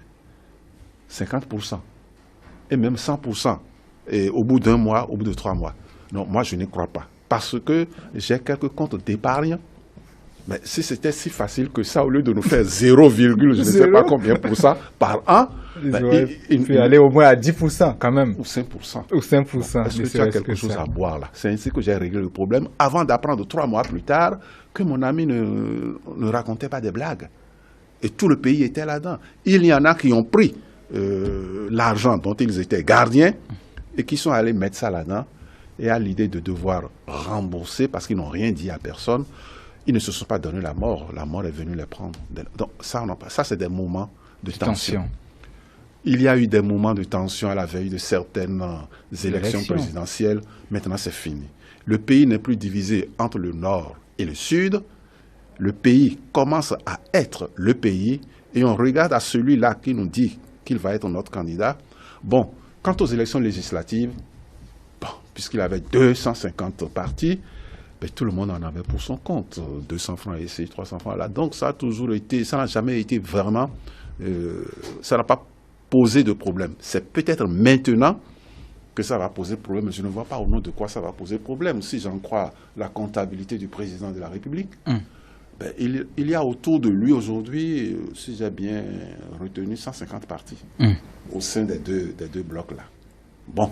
50%. Et même 100%. Et au bout d'1 mois, au bout de 3 mois. Non, moi, je n'y crois pas. Parce que j'ai quelques comptes d'épargne. Mais si c'était si facile que ça, au lieu de nous faire 0, je ne sais pas combien pour ça par an, il peut aller au moins à 10% quand même. Ou 5%. Ou 5%. Est-ce que tu as quelque chose à boire là? C'est ainsi que j'ai réglé le problème avant d'apprendre 3 mois plus tard que mon ami ne racontait pas des blagues. Et tout le pays était là-dedans. Il y en a qui ont pris l'argent dont ils étaient gardiens et qui sont allés mettre ça là-dedans. Et à l'idée de devoir rembourser parce qu'ils n'ont rien dit à personne, ils ne se sont pas donné la mort. La mort est venue les prendre. Donc ça c'est des moments de tension. Il y a eu des moments de tension à la veille de certaines élections présidentielles. Maintenant, c'est fini. Le pays n'est plus divisé entre le Nord et le Sud. Le pays commence à être le pays et on regarde à celui-là qui nous dit qu'il va être notre candidat. Bon, quant aux élections législatives, puisqu'il avait 250 partis, tout le monde en avait pour son compte. 200 francs ici, 300 francs là. Donc ça a toujours été, ça n'a jamais été vraiment, ça n'a pas posé de problème. C'est peut-être maintenant que ça va poser problème. Je ne vois pas au nom de quoi ça va poser problème. Si j'en crois la comptabilité du président de la République, il y a autour de lui aujourd'hui, si j'ai bien retenu, 150 partis au sein des deux blocs là. Bon.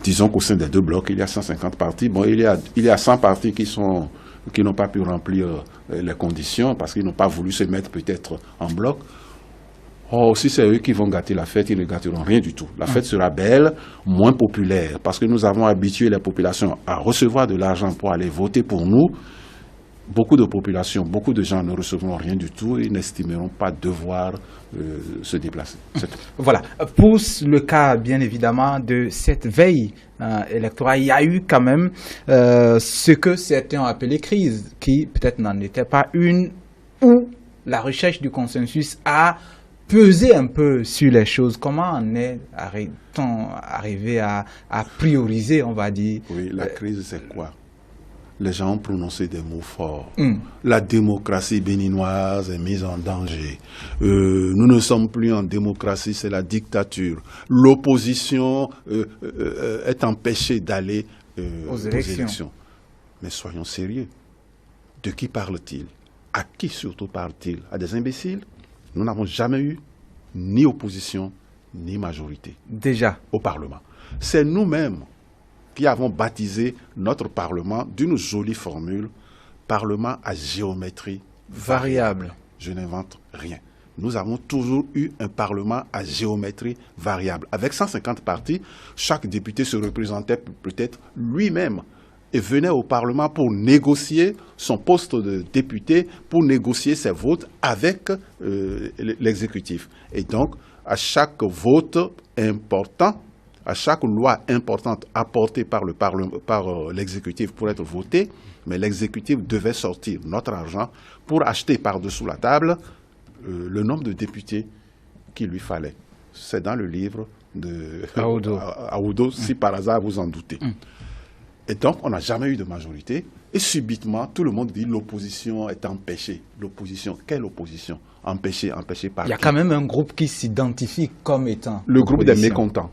Disons qu'au sein des 2 blocs, il y a 150 partis. Bon, il y a 100 partis qui n'ont pas pu remplir les conditions parce qu'ils n'ont pas voulu se mettre peut-être en bloc. Oh, si c'est eux qui vont gâter la fête, ils ne gâteront rien du tout. La fête sera belle, moins populaire, parce que nous avons habitué les populations à recevoir de l'argent pour aller voter pour nous. Beaucoup de populations, beaucoup de gens ne recevront rien du tout et n'estimeront pas devoir se déplacer. Voilà. Pour le cas, bien évidemment, de cette veille électorale, il y a eu quand même ce que certains ont appelé crise, qui peut-être n'en était pas une, où la recherche du consensus a pesé un peu sur les choses. Comment on est-on arrivé à prioriser, on va dire? Oui, la crise, c'est quoi? Les gens ont prononcé des mots forts. La démocratie béninoise est mise en danger. Nous ne sommes plus en démocratie, c'est la dictature. L'opposition est empêchée d'aller aux élections. Mais soyons sérieux. De qui parle-t-il? À qui surtout parle-t-il? À des imbéciles? Nous n'avons jamais eu ni opposition, ni majorité. Déjà. Au Parlement. C'est nous-mêmes qui avons baptisé notre Parlement d'une jolie formule, Parlement à géométrie variable. Je n'invente rien. Nous avons toujours eu un Parlement à géométrie variable. Avec 150 partis, chaque député se représentait peut-être lui-même et venait au Parlement pour négocier son poste de député, pour négocier ses votes avec l'exécutif. Et donc, à chaque vote important, à chaque loi importante apportée par l'exécutif pour être votée, mais l'exécutif devait sortir notre argent pour acheter par-dessous la table le nombre de députés qu'il lui fallait. C'est dans le livre de Aoudo, si par hasard vous en doutez. Et donc, on n'a jamais eu de majorité. Et subitement, tout le monde dit l'opposition est empêchée. L'opposition, quelle opposition? Empêchée par qui? Il y a quand même un groupe qui s'identifie comme étant le groupe des mécontents.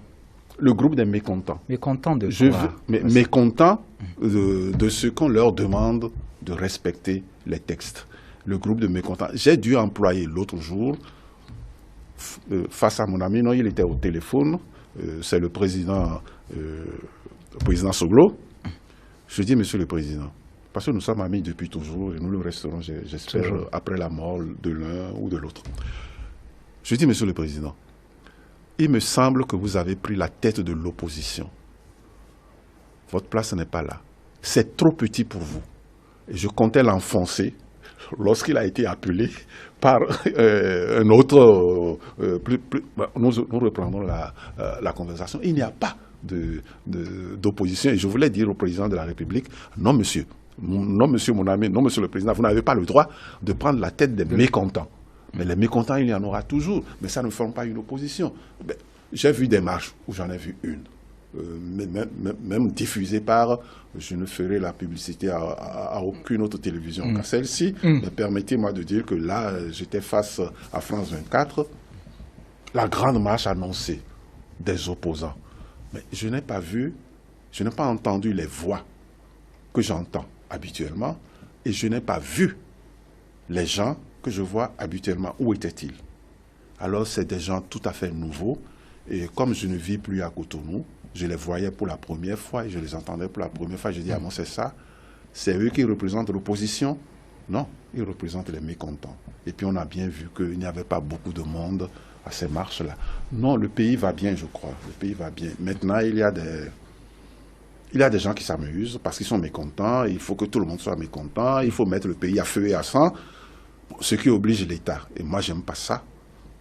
Le groupe des mécontents. Mécontents de quoi? Mécontents de ce qu'on leur demande de respecter les textes. Le groupe de mécontents. J'ai dû employer l'autre jour, face à mon ami, non, il était au téléphone, c'est le président Soglo. Je dis, Monsieur le Président, parce que nous sommes amis depuis toujours et nous le resterons, j'espère, après la mort de l'un ou de l'autre. Je dis, Monsieur le Président, il me semble que vous avez pris la tête de l'opposition. Votre place n'est pas là. C'est trop petit pour vous. Et je comptais l'enfoncer lorsqu'il a été appelé par un autre... nous reprendrons la conversation. Il n'y a pas d'opposition. Et je voulais dire au président de la République, non monsieur, mon ami, non monsieur le président, vous n'avez pas le droit de prendre la tête des mécontents. Mais les mécontents, il y en aura toujours. Mais ça ne forme pas une opposition. J'ai vu des marches où j'en ai vu une. Même diffusée par, je ne ferai la publicité à aucune autre télévision qu'à celle-ci. Mais permettez-moi de dire que là, j'étais face à France 24. La grande marche annoncée des opposants. Mais je n'ai pas vu, je n'ai pas entendu les voix que j'entends habituellement et je n'ai pas vu les gens que je vois habituellement. Où étaient-ils? Alors c'est des gens tout à fait nouveaux et comme je ne vis plus à Cotonou, je les voyais pour la première fois et je les entendais pour la première fois. Je dis, ah bon, c'est ça? C'est eux qui représentent l'opposition? Non, ils représentent les mécontents. Et puis on a bien vu qu'il n'y avait pas beaucoup de monde à ces marches-là. Non, le pays va bien, je crois. Le pays va bien. Maintenant, il y a des gens qui s'amusent parce qu'ils sont mécontents. Il faut que tout le monde soit mécontent. Il faut mettre le pays à feu et à sang, ce qui oblige l'État. Et moi, j'aime pas ça.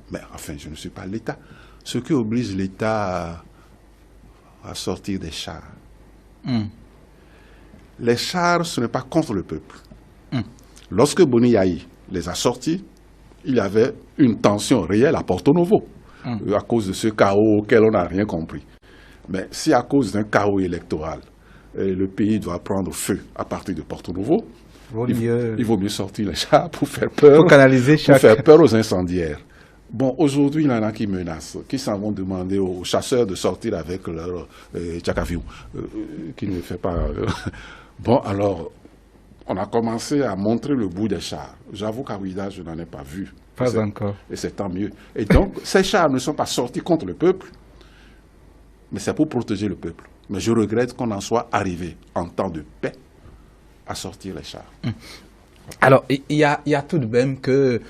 Mais enfin, je ne suis pas l'État. Ce qui oblige l'État à sortir des chars. Les chars, ce n'est pas contre le peuple. Lorsque Boni Yahi les a sortis, il y avait une tension réelle à Porto Novo, à cause de ce chaos auquel on n'a rien compris. Mais si à cause d'un chaos électoral, le pays doit prendre feu à partir de Porto Novo, il vaut mieux sortir les chars pour faire peur, pour faire peur aux incendiaires. Bon, aujourd'hui, il y en a qui menacent, qui s'en vont demander aux chasseurs de sortir avec leur tchakaviou, qui ne fait pas... Bon, alors... On a commencé à montrer le bout des chars. J'avoue qu'à Ouida, je n'en ai pas vu. Pas encore. Et c'est tant mieux. Et donc, ces chars ne sont pas sortis contre le peuple, mais c'est pour protéger le peuple. Mais je regrette qu'on en soit arrivé, en temps de paix, à sortir les chars. Alors, il y a tout de même que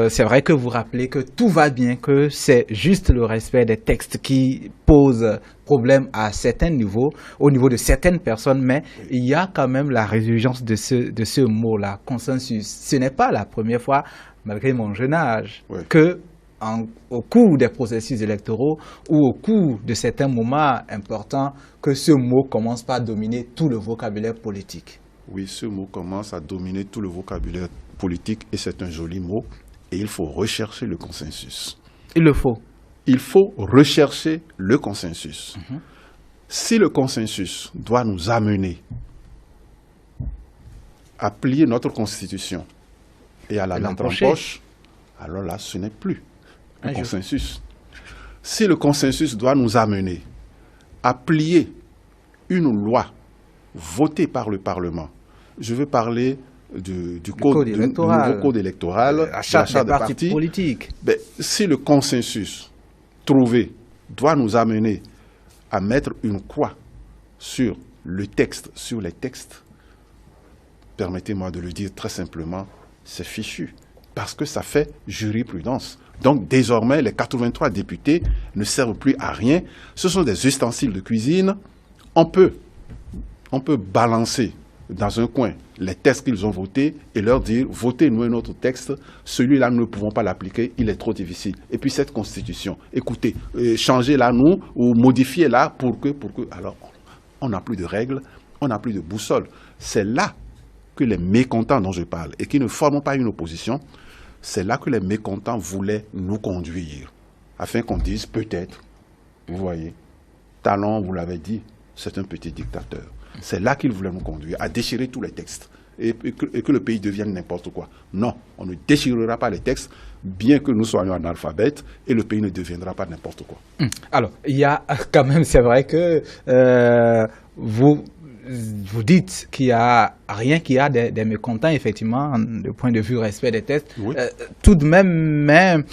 c'est vrai que vous rappelez que tout va bien, que c'est juste le respect des textes qui pose problème à certains niveaux, au niveau de certaines personnes, mais il y a quand même la résurgence de ce mot-là, consensus. Ce n'est pas la première fois, malgré mon jeune âge, que au cours des processus électoraux ou au cours de certains moments importants, que ce mot commence par dominer tout le vocabulaire politique. Oui, ce mot commence à dominer tout le vocabulaire politique et c'est un joli mot. Et il faut rechercher le consensus. Il le faut. Il faut rechercher le consensus. Si le consensus doit nous amener à plier notre constitution et à la mettre en poche, alors là, ce n'est plus le consensus. Si le consensus doit nous amener à plier une loi voté par le Parlement. Je veux parler du nouveau code électoral, la charte des partis politiques. Ben, si le consensus trouvé doit nous amener à mettre une croix sur le texte, sur les textes, permettez-moi de le dire très simplement, c'est fichu, parce que ça fait jurisprudence. Donc désormais, les 83 députés ne servent plus à rien. Ce sont des ustensiles de cuisine. On peut balancer dans un coin les textes qu'ils ont votés et leur dire « Votez-nous un autre texte, celui-là nous ne pouvons pas l'appliquer, il est trop difficile. » Et puis cette constitution, écoutez, changez-la nous ou modifiez-la pour que... Alors, on n'a plus de règles, on n'a plus de boussole. C'est là que les mécontents dont je parle et qui ne forment pas une opposition, c'est là que les mécontents voulaient nous conduire, afin qu'on dise peut-être, vous voyez, Talon, vous l'avez dit, c'est un petit dictateur. C'est là qu'ils voulaient nous conduire, à déchirer tous les textes et que le pays devienne n'importe quoi. Non, on ne déchirera pas les textes, bien que nous soyons analphabètes, et le pays ne deviendra pas n'importe quoi. Alors, il y a quand même, c'est vrai que vous dites qu'il n'y a rien qui a des mécontents, effectivement, du point de vue respect des textes. Oui. Tout de même,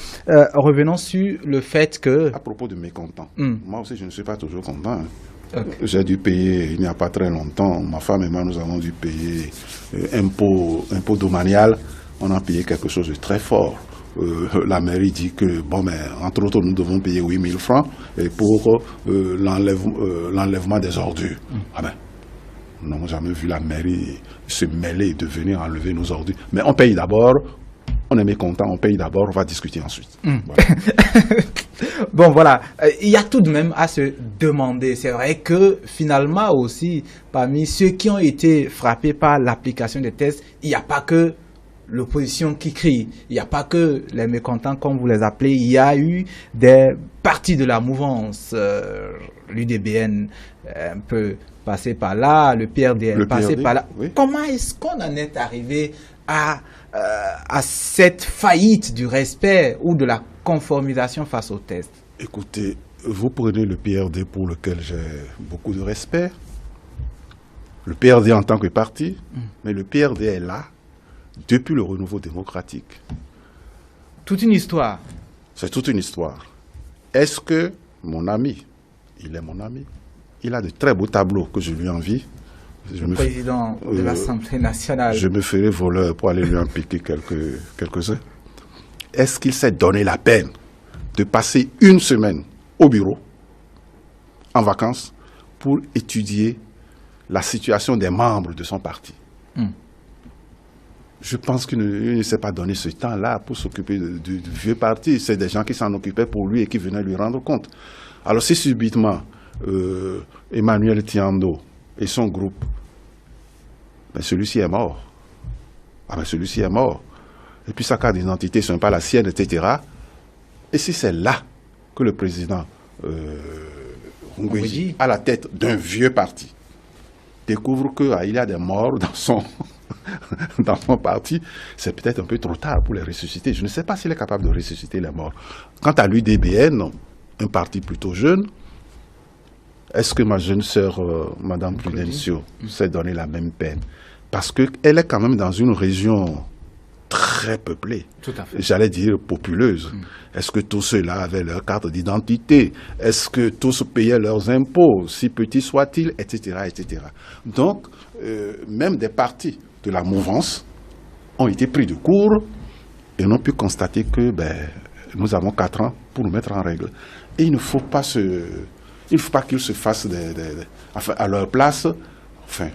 revenons sur le fait que... À propos de mécontents, moi aussi je ne suis pas toujours content. Hein. Okay. J'ai dû payer, il n'y a pas très longtemps, ma femme et moi, nous avons dû payer impôt domanial. On a payé quelque chose de très fort. La mairie dit que, bon, mais entre autres, nous devons payer 8 000 francs pour l'enlèvement des ordures. Ah ben, nous n'avons jamais vu la mairie se mêler de venir enlever nos ordures. Mais on paye d'abord, on est mécontent, on paye d'abord, on va discuter ensuite. Voilà. Bon, voilà, il y a tout de même à se demander. C'est vrai que finalement aussi, parmi ceux qui ont été frappés par l'application des tests, il n'y a pas que l'opposition qui crie, il n'y a pas que les mécontents, comme vous les appelez, il y a eu des partis de la mouvance, l'UDBN un peu passé par là, le PRD passé par là. Oui. Comment est-ce qu'on en est arrivé à cette faillite du respect ou de la conformisation face aux tests? Écoutez, vous prenez le PRD pour lequel j'ai beaucoup de respect, le PRD en tant que parti, mais le PRD est là depuis le renouveau démocratique. Toute une histoire. C'est toute une histoire. Est-ce que mon ami, il est mon ami, il a de très beaux tableaux que je lui envie. Le président de l'Assemblée nationale. Je me ferai voleur pour aller lui en piquer quelques-uns. Est-ce qu'il s'est donné la peine de passer une semaine au bureau, en vacances, pour étudier la situation des membres de son parti? Je pense qu'il ne s'est pas donné ce temps-là pour s'occuper du vieux parti. C'est des gens qui s'en occupaient pour lui et qui venaient lui rendre compte. Alors si subitement, Emmanuel Tiando et son groupe, ben celui-ci est mort. Ah ben celui-ci est mort. Et puis sa carte d'identité, ce n'est pas la sienne, etc. Et si c'est là que le président Ngouéji, à la tête d'un vieux parti, découvre qu'il y a des morts dans son parti, c'est peut-être un peu trop tard pour les ressusciter. Je ne sais pas s'il est capable de ressusciter les morts. Quant à l'UDBN, un parti plutôt jeune, est-ce que ma jeune sœur, Madame Prudencio, s'est donné la même peine? Parce qu'elle est quand même dans une région très peuplée, j'allais dire populeuse. Est-ce que tous ceux-là avaient leur carte d'identité? Est-ce que tous payaient leurs impôts, si petits soient-ils, etc., etc. Donc, même des partis de la mouvance ont été pris de court et n'ont pu constater que nous avons 4 ans pour nous mettre en règle. Et il ne faut pas qu'ils se fassent enfin, à leur place. Enfin,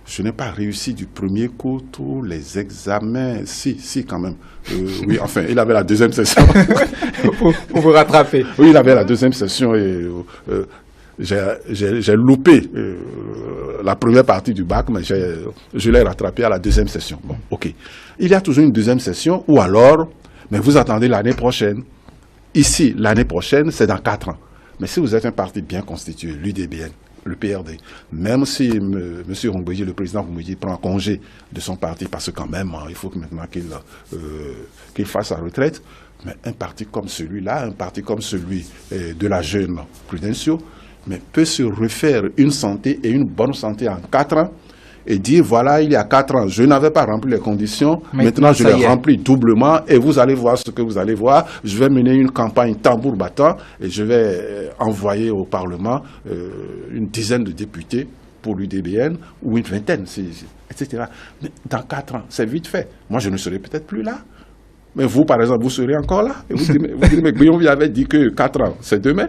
je n'ai pas réussi du premier coup tous les examens. Si, quand même. Oui, enfin, il avait la deuxième session. Pour vous rattraper. Oui, il avait la deuxième session et j'ai loupé la première partie du bac, mais je l'ai rattrapé à la deuxième session. Bon, ok. Il y a toujours une deuxième session, ou alors, mais vous attendez l'année prochaine. Ici, l'année prochaine, c'est dans 4 ans. Mais si vous êtes un parti bien constitué, l'UDBN, le PRD, même si M. Ngouéji, le président Ngouéji, prend congé de son parti, parce que quand même, il faut maintenant qu'il fasse sa retraite, mais un parti comme celui-là, un parti comme celui de la jeune Prudencio, mais peut se refaire une santé et une bonne santé en 4 ans, et dire, voilà, il y a 4 ans, je n'avais pas rempli les conditions, maintenant je les remplis doublement, et vous allez voir ce que vous allez voir. Je vais mener une campagne tambour battant, et je vais envoyer au Parlement une dizaine de députés pour l'UDBN, ou une vingtaine, etc. Mais dans 4 ans, c'est vite fait. Moi, je ne serai peut-être plus là. Mais vous, par exemple, vous serez encore là. Et vous dites, mais Guillaume avait dit que 4 ans, c'est demain.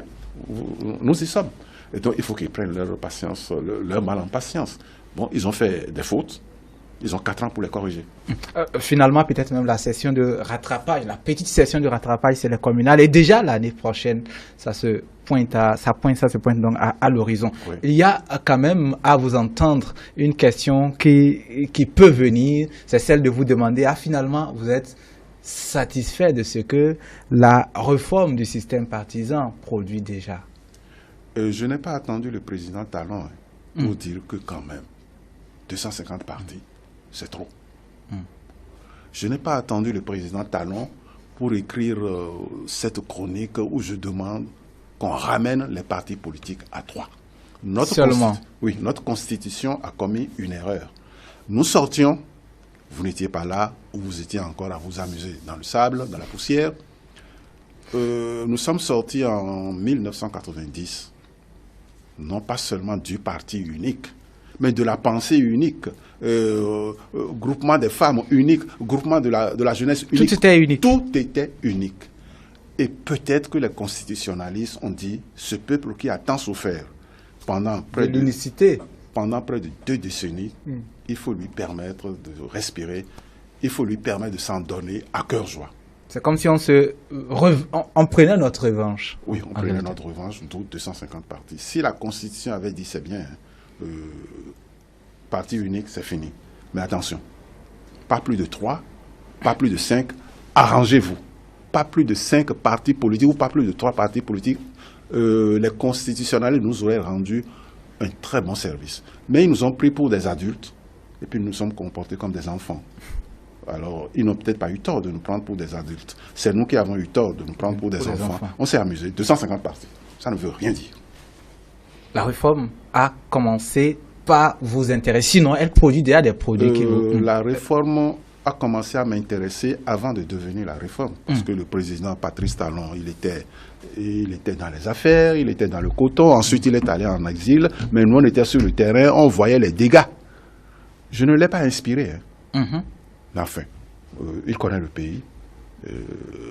Nous y sommes. Et donc, il faut qu'ils prennent leur patience, leur mal en patience. Bon, ils ont fait des fautes. Ils ont 4 ans pour les corriger. Finalement, peut-être même la session de rattrapage, la petite session de rattrapage, c'est le communal. Et déjà, l'année prochaine, ça se pointe donc à l'horizon. Oui. Il y a quand même, à vous entendre, une question qui peut venir. C'est celle de vous demander, finalement, vous êtes satisfait de ce que la réforme du système partisan produit déjà? Je n'ai pas attendu le président Talon pour dire que quand même, 250 partis, c'est trop. Je n'ai pas attendu le président Talon pour écrire cette chronique où je demande qu'on ramène les partis politiques à 3. Seulement. Oui, notre constitution a commis une erreur. Nous sortions, vous n'étiez pas là, ou vous étiez encore à vous amuser dans le sable, dans la poussière. Nous sommes sortis en 1990. Non pas seulement du parti unique, mais de la pensée unique, groupement des femmes unique, groupement de la jeunesse unique. Tout était unique. Tout était unique. Et peut-être que les constitutionnalistes ont dit, ce peuple qui a tant souffert pendant près de 2 décennies, il faut lui permettre de respirer, il faut lui permettre de s'en donner à cœur joie. C'est comme si on prenait notre revanche. Oui, on prenait notre revanche, 250 partis. Si la Constitution avait dit c'est bien, parti unique, c'est fini. Mais attention, pas plus de 3, pas plus de 5, arrangez-vous. Pas plus de 5 partis politiques ou pas plus de 3 partis politiques. Les constitutionnalistes nous auraient rendu un très bon service. Mais ils nous ont pris pour des adultes et puis nous nous sommes comportés comme des enfants. Alors, ils n'ont peut-être pas eu tort de nous prendre pour des adultes. C'est nous qui avons eu tort de nous prendre pour des enfants. On s'est amusé. 250 partis. Ça ne veut rien dire. La réforme a commencé par vous intéresser. Sinon, elle produit déjà des produits qui vous... La réforme a commencé à m'intéresser avant de devenir la réforme. Parce que le président Patrice Talon, il était dans les affaires, il était dans le coton. Ensuite, il est allé en exil. Mais nous, on était sur le terrain, on voyait les dégâts. Je ne l'ai pas inspiré. Enfin, il connaît le pays.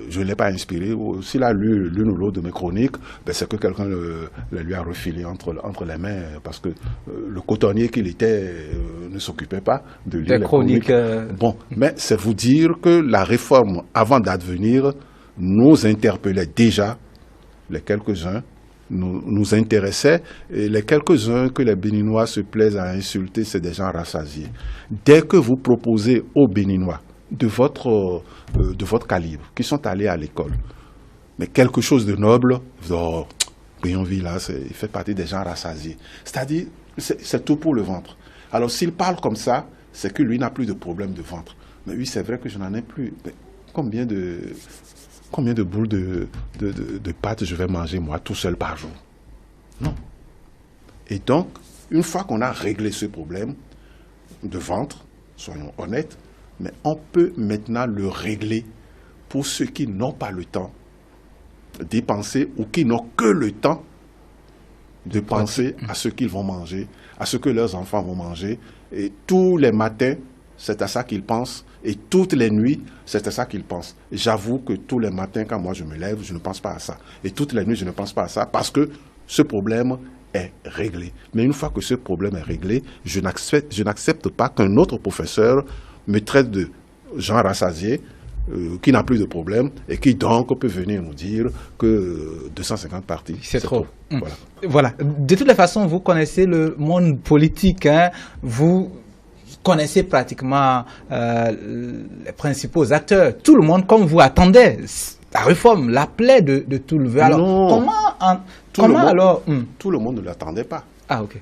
Je ne l'ai pas inspiré. S'il a lu l'une ou l'autre de mes chroniques, c'est que quelqu'un le lui a refilé entre les mains, parce que le cotonnier qu'il était ne s'occupait pas de lire les chroniques. Bon, mais c'est vous dire que la réforme, avant d'advenir, nous interpellait déjà, les quelques-uns, nous intéressait, et les quelques-uns que les Béninois se plaisent à insulter, c'est des gens rassasiés. Dès que vous proposez aux Béninois de votre calibre, qui sont allés à l'école, mais quelque chose de noble, Bouillonville, là, il fait partie des gens rassasiés. C'est-à-dire, c'est tout pour le ventre. Alors, s'il parle comme ça, c'est que lui n'a plus de problème de ventre. Mais oui, c'est vrai que je n'en ai plus. Mais combien de boules de pâtes je vais manger, moi, tout seul par jour? Non. Et donc, une fois qu'on a réglé ce problème de ventre, soyons honnêtes, mais on peut maintenant le régler pour ceux qui n'ont pas le temps de dépenser ou qui n'ont que le temps de penser à ce qu'ils vont manger, à ce que leurs enfants vont manger. Et tous les matins, c'est à ça qu'ils pensent. Et toutes les nuits, c'est à ça qu'ils pensent. J'avoue que tous les matins, quand moi je me lève, je ne pense pas à ça. Et toutes les nuits, je ne pense pas à ça parce que ce problème est réglé. Mais une fois que ce problème est réglé, je n'accepte pas qu'un autre professeur me traite de gens rassasiés, qui n'a plus de problème et qui donc peut venir nous dire que 250 partis, c'est trop. Voilà. De toutes les façons, vous connaissez le monde politique, hein. Vous connaissez pratiquement les principaux acteurs. Tout le monde, comme vous, attendait la réforme, l'appelait de tout le Alors, tout le monde ne l'attendait pas. Ah, ok.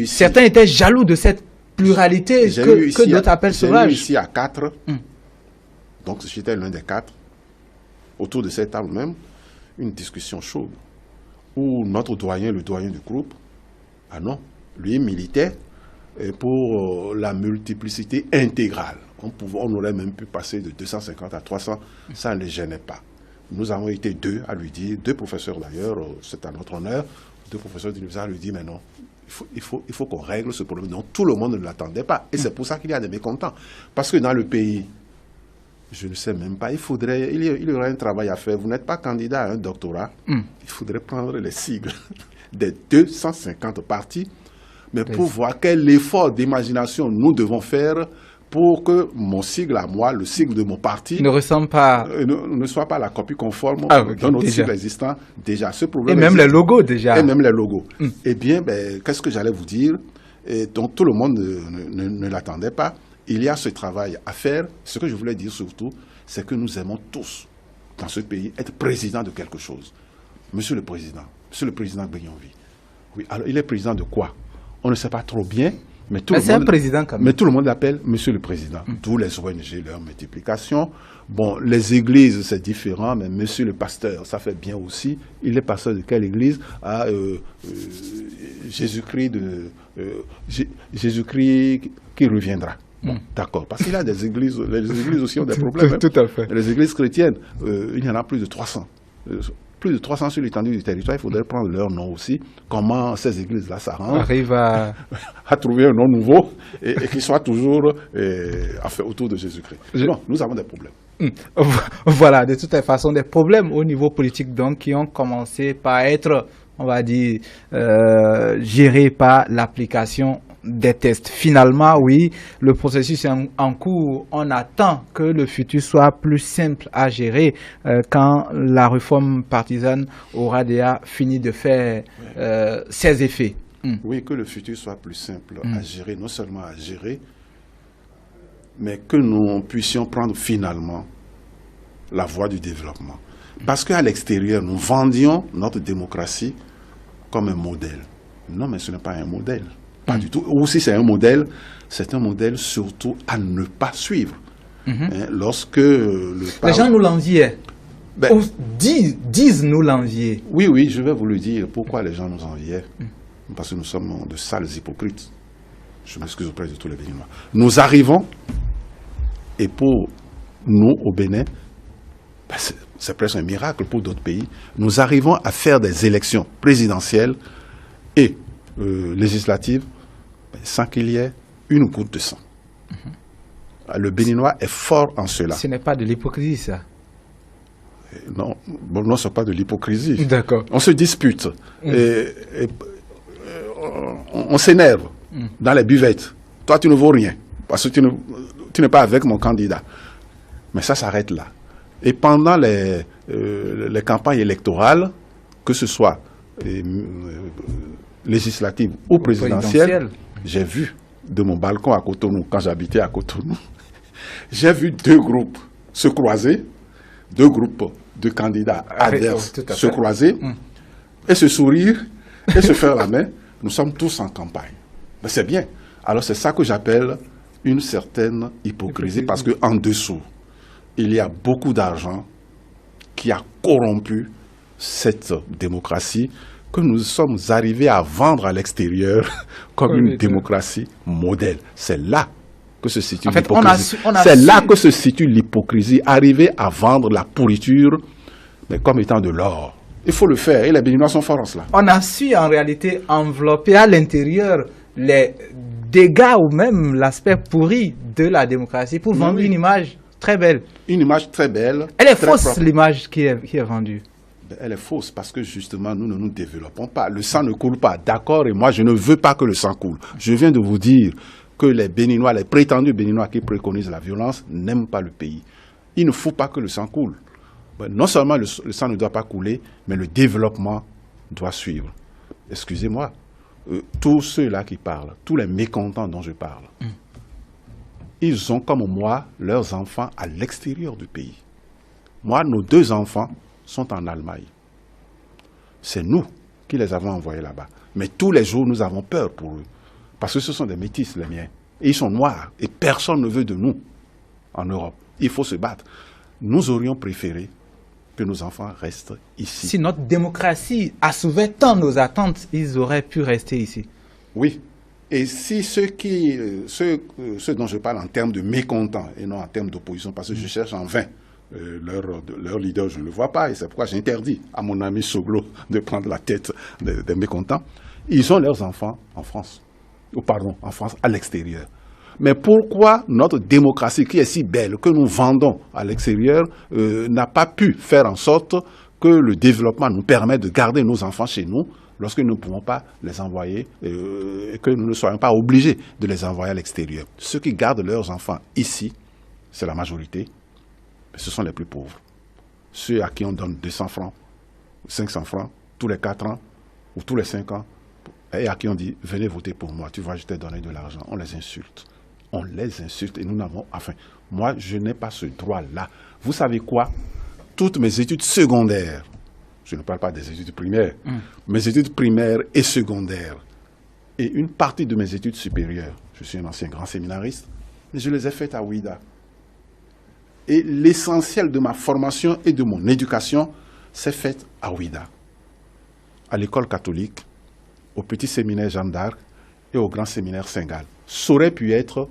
Certains étaient jaloux de cette pluralité que d'autres appellent sauvage. J'ai eu ici à 4, donc j'étais l'un des 4, autour de cette table même, une discussion chaude, où notre doyen, le doyen du groupe, ah non, lui militait pour la multiplicité intégrale. On aurait même pu passer de 250 à 300, ça ne les gênait pas. Nous avons été deux à lui dire, deux professeurs d'ailleurs, c'est à notre honneur, deux professeurs d'université à lui dire, mais non, il faut qu'on règle ce problème. Donc tout le monde ne l'attendait pas. Et c'est pour ça qu'il y a des mécontents. Parce que dans le pays, je ne sais même pas, il y aurait un travail à faire. Vous n'êtes pas candidat à un doctorat, il faudrait prendre les sigles des 250 partis, mais pour voir quel effort d'imagination nous devons faire pour que mon sigle à moi, le sigle de mon parti, ne ressemble pas, ne soit pas la copie conforme okay, d'un autre sigle existant. Déjà, ce problème. Et même les logos déjà. Et même les logos. Eh bien, qu'est-ce que j'allais vous dire? Et donc tout le monde ne l'attendait pas. Il y a ce travail à faire. Ce que je voulais dire surtout, c'est que nous aimons tous, dans ce pays, être président de quelque chose. Monsieur le Président Gbenyonvi. Oui, alors il est président de quoi? On ne sait pas trop bien, mais tout le monde l'appelle Monsieur le Président. D'où les ONG, leur multiplication. Bon, les églises, c'est différent, mais Monsieur le Pasteur, ça fait bien aussi. Il est pasteur de quelle église? Jésus-Christ qui reviendra. Bon, d'accord, parce qu'il y a des églises, les églises aussi ont des problèmes. Tout à fait. Les églises chrétiennes, il y en a plus de 300. Plus de 300 sur l'étendue du territoire, il faudrait prendre leur nom aussi. Comment ces églises-là s'arrangent arrive à trouver un nom nouveau et qui soit toujours autour de Jésus-Christ. Non, nous avons des problèmes. Voilà, de toute façon, des problèmes au niveau politique donc qui ont commencé par être, on va dire, gérés par l'application des tests. Finalement, oui, le processus est en cours. On attend que le futur soit plus simple à gérer quand la réforme partisane aura déjà fini de faire ses effets. Oui, que le futur soit plus simple à gérer, non seulement à gérer, mais que nous puissions prendre finalement la voie du développement. Parce qu'à l'extérieur, nous vendions notre démocratie comme un modèle. Non, mais ce n'est pas un modèle. Pas du tout. Ou si c'est un modèle surtout à ne pas suivre. Lorsque les gens nous l'enviaient. Disent nous l'envier. Oui, je vais vous le dire. Pourquoi les gens nous enviaient? Parce que nous sommes de sales hypocrites. Je m'excuse auprès de tous les Béninois. Nous arrivons, et pour nous, au Bénin, c'est presque un miracle pour d'autres pays, nous arrivons à faire des élections présidentielles et législatives sans qu'il y ait une goutte de sang. Le Béninois est fort en cela. Ce n'est pas de l'hypocrisie, ça? Non, non, ce n'est pas de l'hypocrisie. D'accord. On se dispute. On s'énerve dans les buvettes. Toi, tu ne vaux rien parce que tu n'es pas avec mon candidat. Mais ça s'arrête là. Et pendant les campagnes électorales, que ce soit législatives ou présidentielles, j'ai vu de mon balcon à Cotonou, quand j'habitais à Cotonou, j'ai vu deux groupes se croiser, deux groupes de candidats adverses se croiser, et se sourire, et se faire la main. Nous sommes tous en campagne. Mais c'est bien. Alors c'est ça que j'appelle une certaine hypocrisie, parce qu'en dessous, il y a beaucoup d'argent qui a corrompu cette démocratie que nous sommes arrivés à vendre à l'extérieur comme une démocratie modèle. C'est là que se situe l'hypocrisie. C'est là que se situe l'hypocrisie, arriver à vendre la pourriture, mais comme étant de l'or. Il faut le faire, et les Béninois sont forts en cela. On a su en réalité envelopper à l'intérieur les dégâts ou même l'aspect pourri de la démocratie pour vendre une image très belle. Une image très belle. Elle est fausse, l'image qui est vendue. Elle est fausse parce que justement, nous ne nous développons pas. Le sang ne coule pas, d'accord, et moi je ne veux pas que le sang coule. Je viens de vous dire que les Béninois, les prétendus Béninois qui préconisent la violence, n'aiment pas le pays. Il ne faut pas que le sang coule. Non seulement le sang ne doit pas couler, mais le développement doit suivre. Excusez-moi, tous ceux-là qui parlent, tous les mécontents dont je parle, ils ont comme moi leurs enfants à l'extérieur du pays. Moi, nos deux enfants sont en Allemagne. C'est nous qui les avons envoyés là-bas. Mais tous les jours, nous avons peur pour eux. Parce que ce sont des métis, les miens. Et ils sont noirs. Et personne ne veut de nous en Europe. Il faut se battre. Nous aurions préféré que nos enfants restent ici. Si notre démocratie assouvait tant nos attentes, ils auraient pu rester ici. Oui. Et si ceux dont je parle en termes de mécontents et non en termes d'opposition, parce que je cherche en vain leur leader, je ne le vois pas, et c'est pourquoi j'interdis à mon ami Soglo de prendre la tête des mécontents, ils ont leurs enfants en France, en France à l'extérieur. Mais pourquoi notre démocratie, qui est si belle, que nous vendons à l'extérieur, n'a pas pu faire en sorte que le développement nous permette de garder nos enfants chez nous lorsque nous ne pouvons pas les envoyer et que nous ne soyons pas obligés de les envoyer à l'extérieur? Ceux qui gardent leurs enfants ici, c'est la majorité, mais ce sont les plus pauvres. Ceux à qui on donne 200 francs, 500 francs, tous les 4 ans ou tous les 5 ans, et à qui on dit « venez voter pour moi, tu vois, je t'ai donné de l'argent », on les insulte. On les insulte et nous n'avons... Enfin, moi, je n'ai pas ce droit-là. Vous savez quoi? Toutes mes études secondaires, je ne parle pas des études primaires, mes études primaires et secondaires, et une partie de mes études supérieures, je suis un ancien grand séminariste, mais je les ai faites à Ouidah. Et l'essentiel de ma formation et de mon éducation s'est faite à Ouidah, à l'école catholique, au petit séminaire Jeanne d'Arc et au grand séminaire Saint-Gall. Ça aurait pu être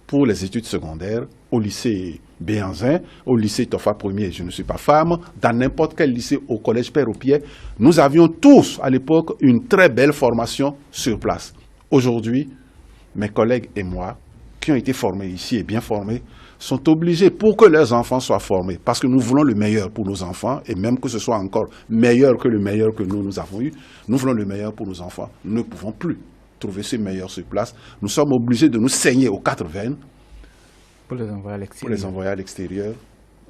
pour les études secondaires au lycée Béhanzin, au lycée Tofa Ier, je ne suis pas femme, dans n'importe quel lycée, au collège Père-au-Pied. Nous avions tous à l'époque une très belle formation sur place. Aujourd'hui, mes collègues et moi, qui ont été formés ici et bien formés, sont obligés, pour que leurs enfants soient formés, parce que nous voulons le meilleur pour nos enfants, et même que ce soit encore meilleur que le meilleur que nous avons eu, nous voulons le meilleur pour nos enfants. Nous ne pouvons plus trouver ce meilleur sur place. Nous sommes obligés de nous saigner aux 4 veines pour les envoyer à l'extérieur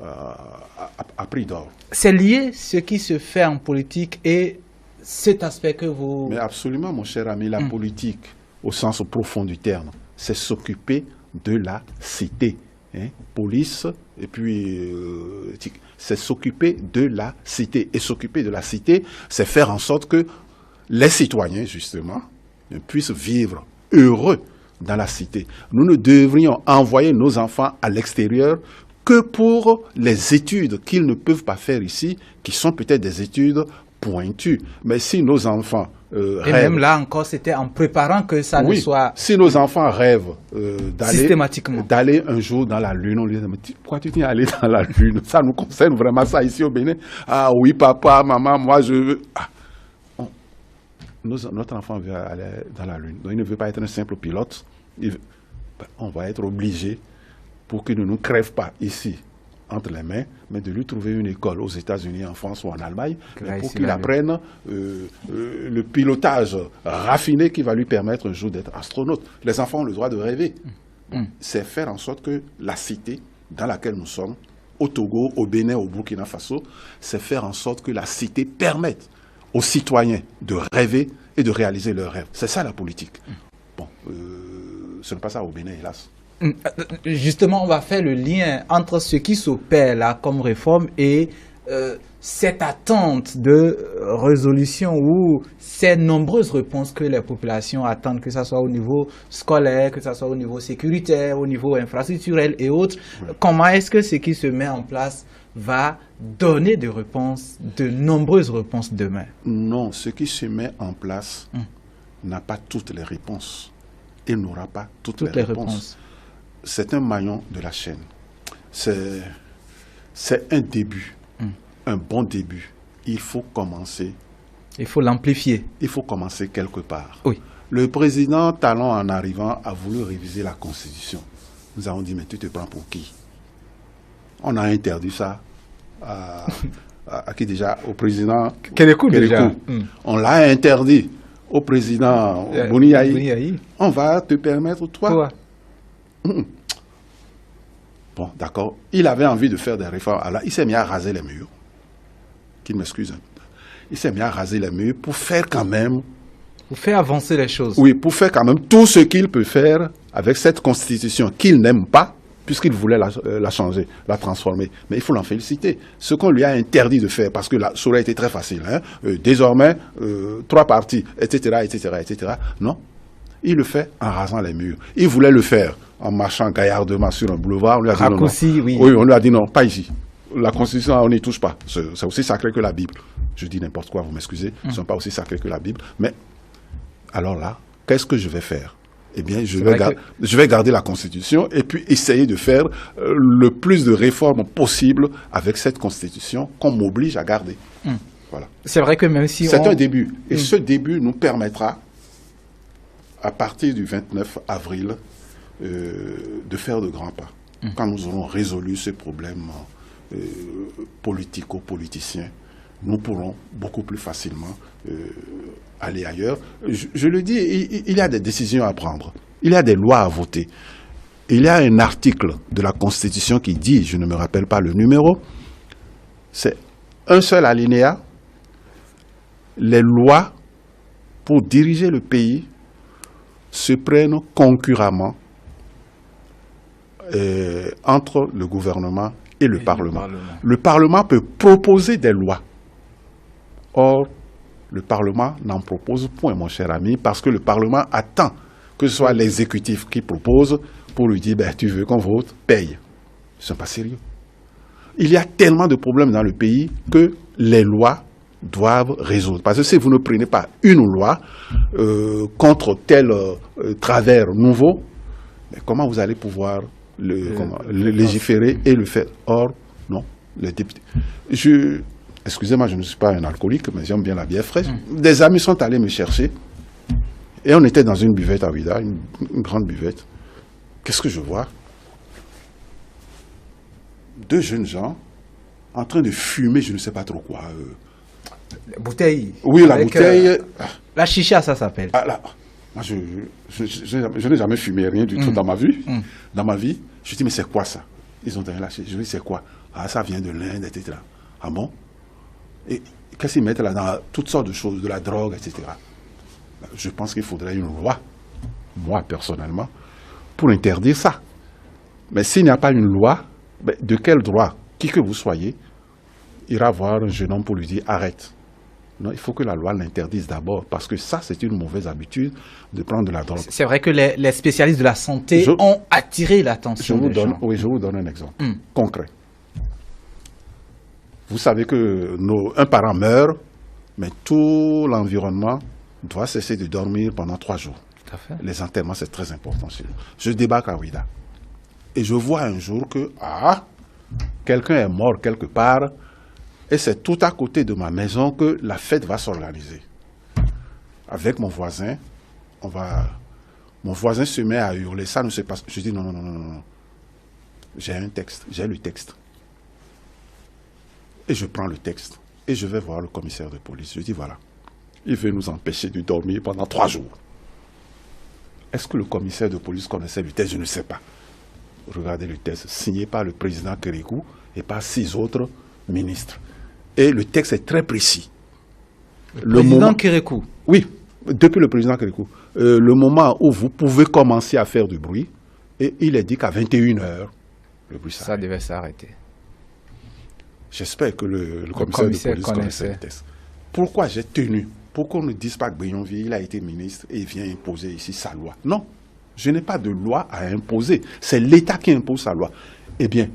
à prix d'or. C'est lié ce qui se fait en politique et cet aspect que vous... Mais absolument, mon cher ami, la politique, au sens profond du terme, c'est s'occuper de la cité. Police, et puis c'est s'occuper de la cité. Et s'occuper de la cité, c'est faire en sorte que les citoyens, justement, puissent vivre heureux dans la cité. Nous ne devrions envoyer nos enfants à l'extérieur que pour les études qu'ils ne peuvent pas faire ici, qui sont peut-être des études pointues. Mais si nos enfants rêvent... Et même là encore, c'était en préparant que ça ne soit... Si nos enfants rêvent d'aller un jour dans la Lune, on lui dit, pourquoi tu viens aller dans la Lune? Ça nous concerne vraiment ça ici au Bénin. Ah oui, papa, maman, moi je veux... Notre enfant veut aller dans la Lune. Donc il ne veut pas être un simple pilote. On va être obligé, pour qu'il ne nous crève pas ici, entre les mains, mais de lui trouver une école aux États-Unis, en France ou en Allemagne, pour qu'il apprenne le pilotage raffiné qui va lui permettre un jour d'être astronaute. Les enfants ont le droit de rêver. C'est faire en sorte que la cité dans laquelle nous sommes, au Togo, au Bénin, au Burkina Faso, c'est faire en sorte que la cité permette aux citoyens de rêver et de réaliser leurs rêves. C'est ça la politique. Bon, ce n'est pas ça au Bénin, hélas. Justement, on va faire le lien entre ce qui s'opère là comme réforme et cette attente de résolution ou ces nombreuses réponses que les populations attendent, que ce soit au niveau scolaire, que ce soit au niveau sécuritaire, au niveau infrastructurel et autres. Comment est-ce que ce qui se met en place va donner des réponses, de nombreuses réponses demain? Non, ce qui se met en place n'a pas toutes les réponses. Il n'aura pas toutes les réponses. C'est un maillon de la chaîne. C'est un début, un bon début. Il faut commencer. Il faut l'amplifier. Il faut commencer quelque part. Oui. Le président Talon, en arrivant, a voulu réviser la Constitution. Nous avons dit, mais tu te prends pour qui? On a interdit ça à qui déjà? Au président Kérékou déjà. On l'a interdit au président Bouniaï. On va te permettre, toi. Bon, d'accord. Il avait envie de faire des réformes. Alors, il s'est mis à raser les murs. Qu'il m'excuse. Il s'est mis à raser les murs pour faire quand même... Pour faire avancer les choses. Oui, pour faire quand même tout ce qu'il peut faire avec cette constitution qu'il n'aime pas, puisqu'il voulait la changer, la transformer. Mais il faut l'en féliciter. Ce qu'on lui a interdit de faire, parce que là, ça aurait été très facile. Désormais, 3 partis, etc., etc., etc. Non. Il le fait en rasant les murs. Il voulait le faire en marchant gaillardement sur un boulevard. On lui a dit Raccourci, non. Oui, on lui a dit non, pas ici. La Constitution, on n'y touche pas. C'est aussi sacré que la Bible. Je dis n'importe quoi, vous m'excusez. Ils ne sont pas aussi sacrés que la Bible. Mais alors là, qu'est-ce que je vais faire? eh bien, je vais garder la Constitution et puis essayer de faire le plus de réformes possible avec cette Constitution qu'on m'oblige à garder. Voilà. C'est vrai que même si c'est un début. Et ce début nous permettra, à partir du 29 avril, de faire de grands pas. Quand nous aurons résolu ce problème politico-politicien, nous pourrons beaucoup plus facilement aller ailleurs. Je le dis, il y a des décisions à prendre. Il y a des lois à voter. Il y a un article de la Constitution qui dit, je ne me rappelle pas le numéro, c'est un seul alinéa, les lois pour diriger le pays se prennent concurremment entre le gouvernement et le Parlement. Le Parlement peut proposer des lois. Or, le Parlement n'en propose point, mon cher ami, parce que le Parlement attend que ce soit l'exécutif qui propose pour lui dire, tu veux qu'on vote, paye. Ils ne sont pas sérieux. Il y a tellement de problèmes dans le pays que les lois doivent résoudre. Parce que si vous ne prenez pas une loi contre tel travers nouveau, mais comment vous allez pouvoir le légiférer et le faire? Or, non, les députés. Excusez-moi, je ne suis pas un alcoolique, mais j'aime bien la bière fraîche. Des amis sont allés me chercher et on était dans une buvette à Ouida, une grande buvette. Qu'est-ce que je vois? Deux jeunes gens en train de fumer, je ne sais pas trop quoi. La bouteille. Oui, la bouteille. La chicha, ça s'appelle. Ah, là, moi, je n'ai jamais fumé rien du tout dans ma vie. Dans ma vie, je dis, mais c'est quoi ça? Ils ont donné la chicha. Je dis, c'est quoi? Ah, ça vient de l'Inde, etc. Ah bon? Et qu'est-ce qu'ils mettent là dans toutes sortes de choses, de la drogue, etc. Je pense qu'il faudrait une loi, moi personnellement, pour interdire ça. Mais s'il n'y a pas une loi, de quel droit, qui que vous soyez, ira voir un jeune homme pour lui dire arrête? Non, il faut que la loi l'interdise d'abord, parce que ça, c'est une mauvaise habitude de prendre de la drogue. C'est vrai que les spécialistes de la santé ont attiré l'attention des gens. Oui, je vous donne un exemple concret. Vous savez que un parent meurt, mais tout l'environnement doit cesser de dormir pendant 3 jours. Tout à fait. Les enterrements, c'est très important chez nous. Je débarque à Ouida et je vois un jour que quelqu'un est mort quelque part et c'est tout à côté de ma maison que la fête va s'organiser. Avec mon voisin, mon voisin se met à hurler. Ça ne se passe. Je dis non. J'ai un texte, j'ai le texte. Et je prends le texte et je vais voir le commissaire de police. Je dis voilà, il veut nous empêcher de dormir pendant 3 jours. Est-ce que le commissaire de police connaissait le texte? Je ne sais pas. Regardez le texte, signé par le président Kérékou et par 6 autres ministres. Et le texte est très précis. Le président Kérékou? Oui, depuis le président Kérékou. Le moment où vous pouvez commencer à faire du bruit, et il est dit qu'à 21h, le bruit s'arrête. Ça devait s'arrêter. J'espère que le commissaire de police connaissait le texte. Pourquoi j'ai tenu? Pourquoi on ne dise pas que Beyonville, il a été ministre et il vient imposer ici sa loi? Non, je n'ai pas de loi à imposer. C'est l'État qui impose sa loi. Eh bien,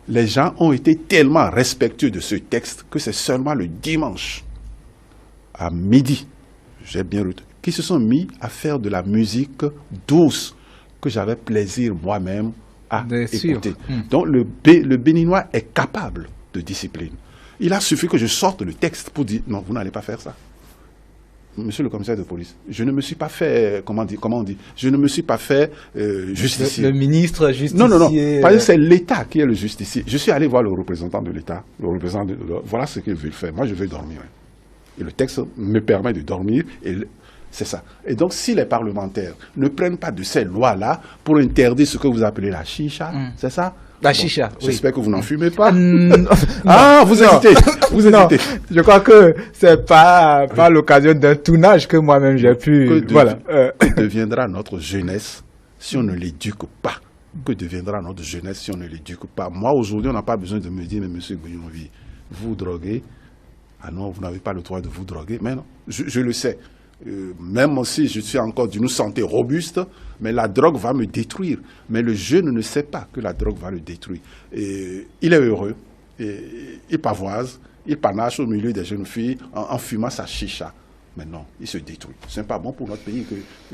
les gens ont été tellement respectueux de ce texte que c'est seulement le dimanche, à midi, j'ai bien retenu, qui se sont mis à faire de la musique douce que j'avais plaisir moi-même à écouter. Donc le Béninois est capable de discipline. Il a suffi que je sorte le texte pour dire non, vous n'allez pas faire ça. Monsieur le commissaire de police, je ne me suis pas fait, comment on dit, je ne me suis pas fait justicier. Le ministre justicier. Non, parce que c'est l'État qui est le justicier. Je suis allé voir le représentant de l'État, voilà ce qu'il veut faire. Moi, je veux dormir. Et le texte me permet de dormir, et c'est ça. Et donc, si les parlementaires ne prennent pas de ces lois-là pour interdire ce que vous appelez la chicha, c'est ça? La chicha, oui. J'espère que vous n'en fumez pas. Vous hésitez. Vous hésitez. Je crois que c'est pas l'occasion d'un tournage que moi-même j'ai pu. Que deviendra notre jeunesse si on ne l'éduque pas? Que deviendra notre jeunesse si on ne l'éduque pas? Moi, aujourd'hui, on n'a pas besoin de me dire, mais monsieur Beyonville, vous droguez. Ah non, vous n'avez pas le droit de vous droguer. Mais non, je le sais. Même si je suis encore d'une santé robuste, mais la drogue va me détruire. Mais le jeune ne sait pas que la drogue va le détruire. Et il est heureux, et il pavoise, il panache au milieu des jeunes filles en fumant sa chicha. Mais non, il se détruit. Ce n'est pas bon pour notre pays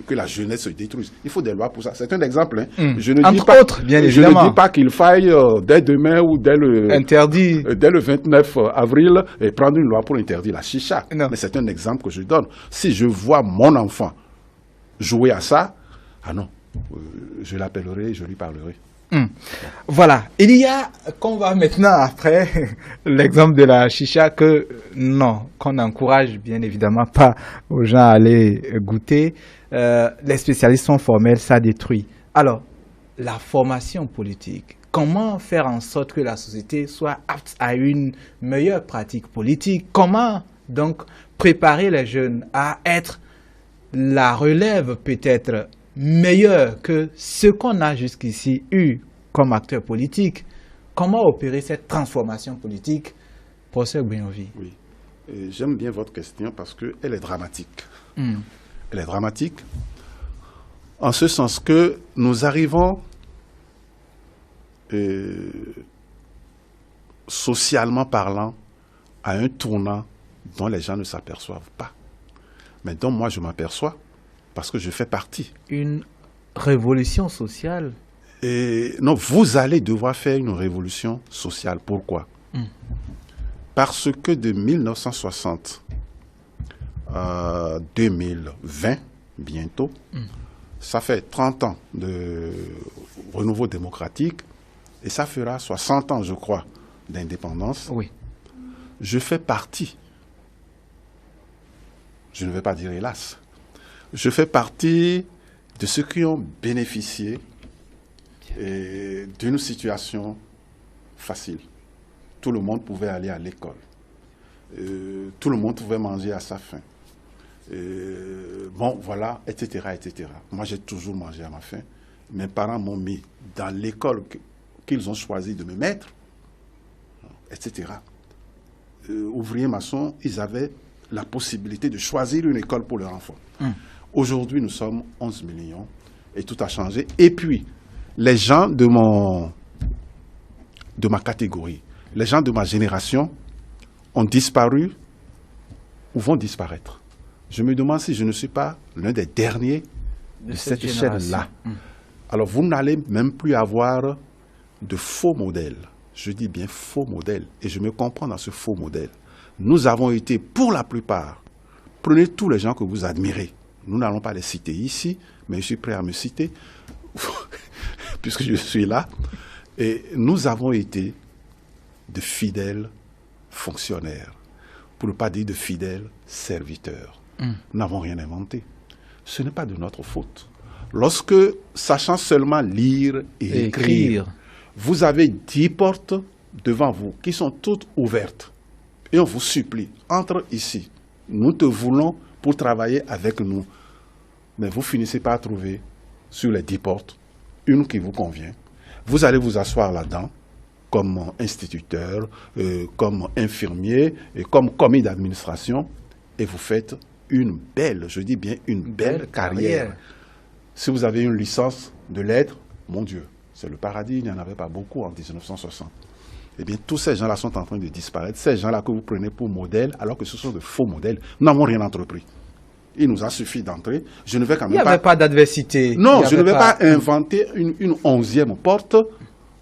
que la jeunesse se détruise. Il faut des lois pour ça. C'est un exemple. Hein. Je ne Entre autres, bien évidemment. Je ne dis pas qu'il faille dès demain ou dès le 29 avril prendre une loi pour interdire la chicha. Non. Mais c'est un exemple que je donne. Si je vois mon enfant jouer à ça, ah non, je l'appellerai, je lui parlerai. Voilà, il y a, qu'on va maintenant après l'exemple de la chicha qu'on n'encourage bien évidemment pas aux gens à aller goûter. Les spécialistes sont formels, ça détruit. Alors, la formation politique, comment faire en sorte que la société soit apte à une meilleure pratique politique? Comment donc préparer les jeunes à être la relève peut-être meilleure que ce qu'on a jusqu'ici eu comme acteur politique? Comment opérer cette transformation politique, professeur Gbenyovi? Oui, j'aime bien votre question parce qu'elle est dramatique. Elle est dramatique en ce sens que nous arrivons socialement parlant à un tournant dont les gens ne s'aperçoivent pas, mais dont moi je m'aperçois parce que je fais partie. Une révolution sociale? Non, vous allez devoir faire une révolution sociale. Pourquoi? Parce que de 1960 à 2020, bientôt, ça fait 30 ans de renouveau démocratique et ça fera 60 ans, je crois, d'indépendance. Oui. Je fais partie, je ne vais pas dire hélas, je fais partie de ceux qui ont bénéficié d'une situation facile. Tout le monde pouvait aller à l'école. Tout le monde pouvait manger à sa faim. Bon, voilà, etc., etc. Moi, j'ai toujours mangé à ma faim. Mes parents m'ont mis dans l'école qu'ils ont choisi de me mettre, etc. Ouvriers maçons, ils avaient la possibilité de choisir une école pour leur enfant. Aujourd'hui, nous sommes 11 millions et tout a changé. Et puis, les gens de ma catégorie, les gens de ma génération ont disparu ou vont disparaître. Je me demande si je ne suis pas l'un des derniers de cette échelle-là. Alors, vous n'allez même plus avoir de faux modèles. Je dis bien faux modèles. Et je me comprends dans ce faux modèle. Nous avons été, pour la plupart, prenez tous les gens que vous admirez. Nous n'allons pas les citer ici, mais je suis prêt à me citer, puisque je suis là. Et nous avons été de fidèles fonctionnaires, pour ne pas dire de fidèles serviteurs. Nous n'avons rien inventé. Ce n'est pas de notre faute. Lorsque, sachant seulement lire et écrire, vous avez 10 portes devant vous qui sont toutes ouvertes. Et on vous supplie, entre ici. Nous te voulons pour travailler avec nous. Mais vous finissez par trouver sur les 10 portes une qui vous convient. Vous allez vous asseoir là-dedans comme instituteur, comme infirmier, et comme commis d'administration et vous faites une belle, je dis bien une belle carrière. Si vous avez une licence de lettres, mon Dieu, c'est le paradis, il n'y en avait pas beaucoup en 1960. Eh bien, tous ces gens-là sont en train de disparaître. Ces gens-là que vous prenez pour modèle, alors que ce sont de faux modèles, nous n'avons rien entrepris. Il nous a suffi d'entrer. Je ne vais quand même pas... Il n'y avait pas d'adversité. Non, je ne vais pas inventer une 11e porte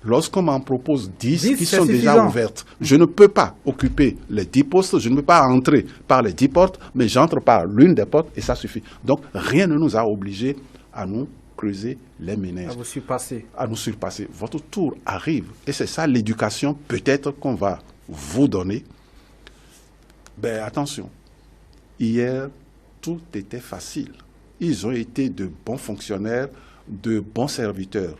lorsqu'on m'en propose 10 qui sont déjà ouvertes. Je ne peux pas occuper les 10 postes, je ne peux pas entrer par les 10 portes, mais j'entre par l'une des portes et ça suffit. Donc, rien ne nous a obligés à nous creuser les méninges. À vous surpasser. À nous surpasser. Votre tour arrive. Et c'est ça l'éducation peut-être qu'on va vous donner. Ben attention, hier, tout était facile. Ils ont été de bons fonctionnaires, de bons serviteurs.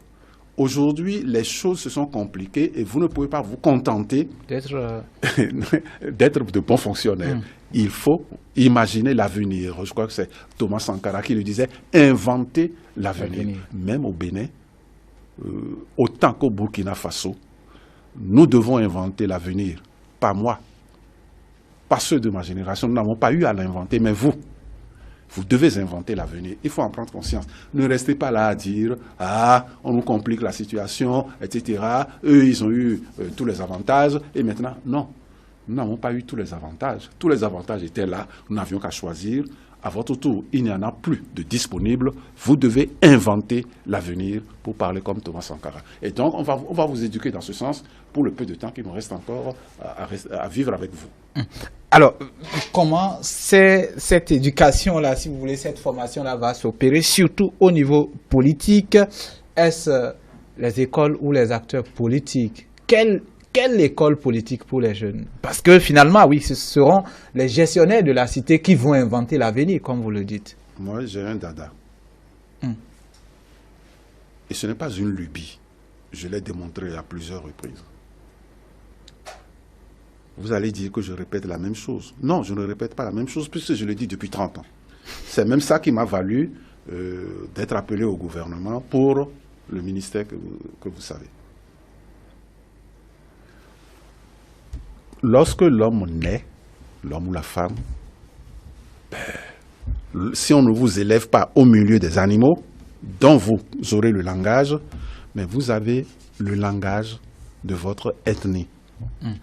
Aujourd'hui, les choses se sont compliquées et vous ne pouvez pas vous contenter d'être de bons fonctionnaires. Il faut imaginer l'avenir. Je crois que c'est Thomas Sankara qui le disait, inventer l'avenir. Même au Bénin, autant qu'au Burkina Faso, nous devons inventer l'avenir. Pas moi, pas ceux de ma génération. Nous n'avons pas eu à l'inventer, mais vous. Vous devez inventer l'avenir. Il faut en prendre conscience. Ne restez pas là à dire « Ah, on nous complique la situation, etc. Eux, ils ont eu tous les avantages. Et maintenant, non. Nous n'avons pas eu tous les avantages. Tous les avantages étaient là. Nous n'avions qu'à choisir. À votre tour, il n'y en a plus de disponibles. Vous devez inventer l'avenir pour parler comme Thomas Sankara. Et donc, on va vous éduquer dans ce sens pour le peu de temps qu'il nous reste encore à vivre avec vous. Alors, comment cette éducation-là, si vous voulez, cette formation-là va s'opérer, surtout au niveau politique? Est-ce les écoles ou les acteurs politiques? Quelle école politique pour les jeunes? Parce que finalement, oui, ce seront les gestionnaires de la cité qui vont inventer l'avenir, comme vous le dites. Moi, j'ai un dada. Et ce n'est pas une lubie. Je l'ai démontré à plusieurs reprises. Vous allez dire que je répète la même chose. Non, je ne répète pas la même chose puisque je le dis depuis 30 ans. C'est même ça qui m'a valu d'être appelé au gouvernement pour le ministère que vous savez. Lorsque l'homme naît, l'homme ou la femme, si on ne vous élève pas au milieu des animaux, dont vous aurez le langage, mais vous avez le langage de votre ethnie,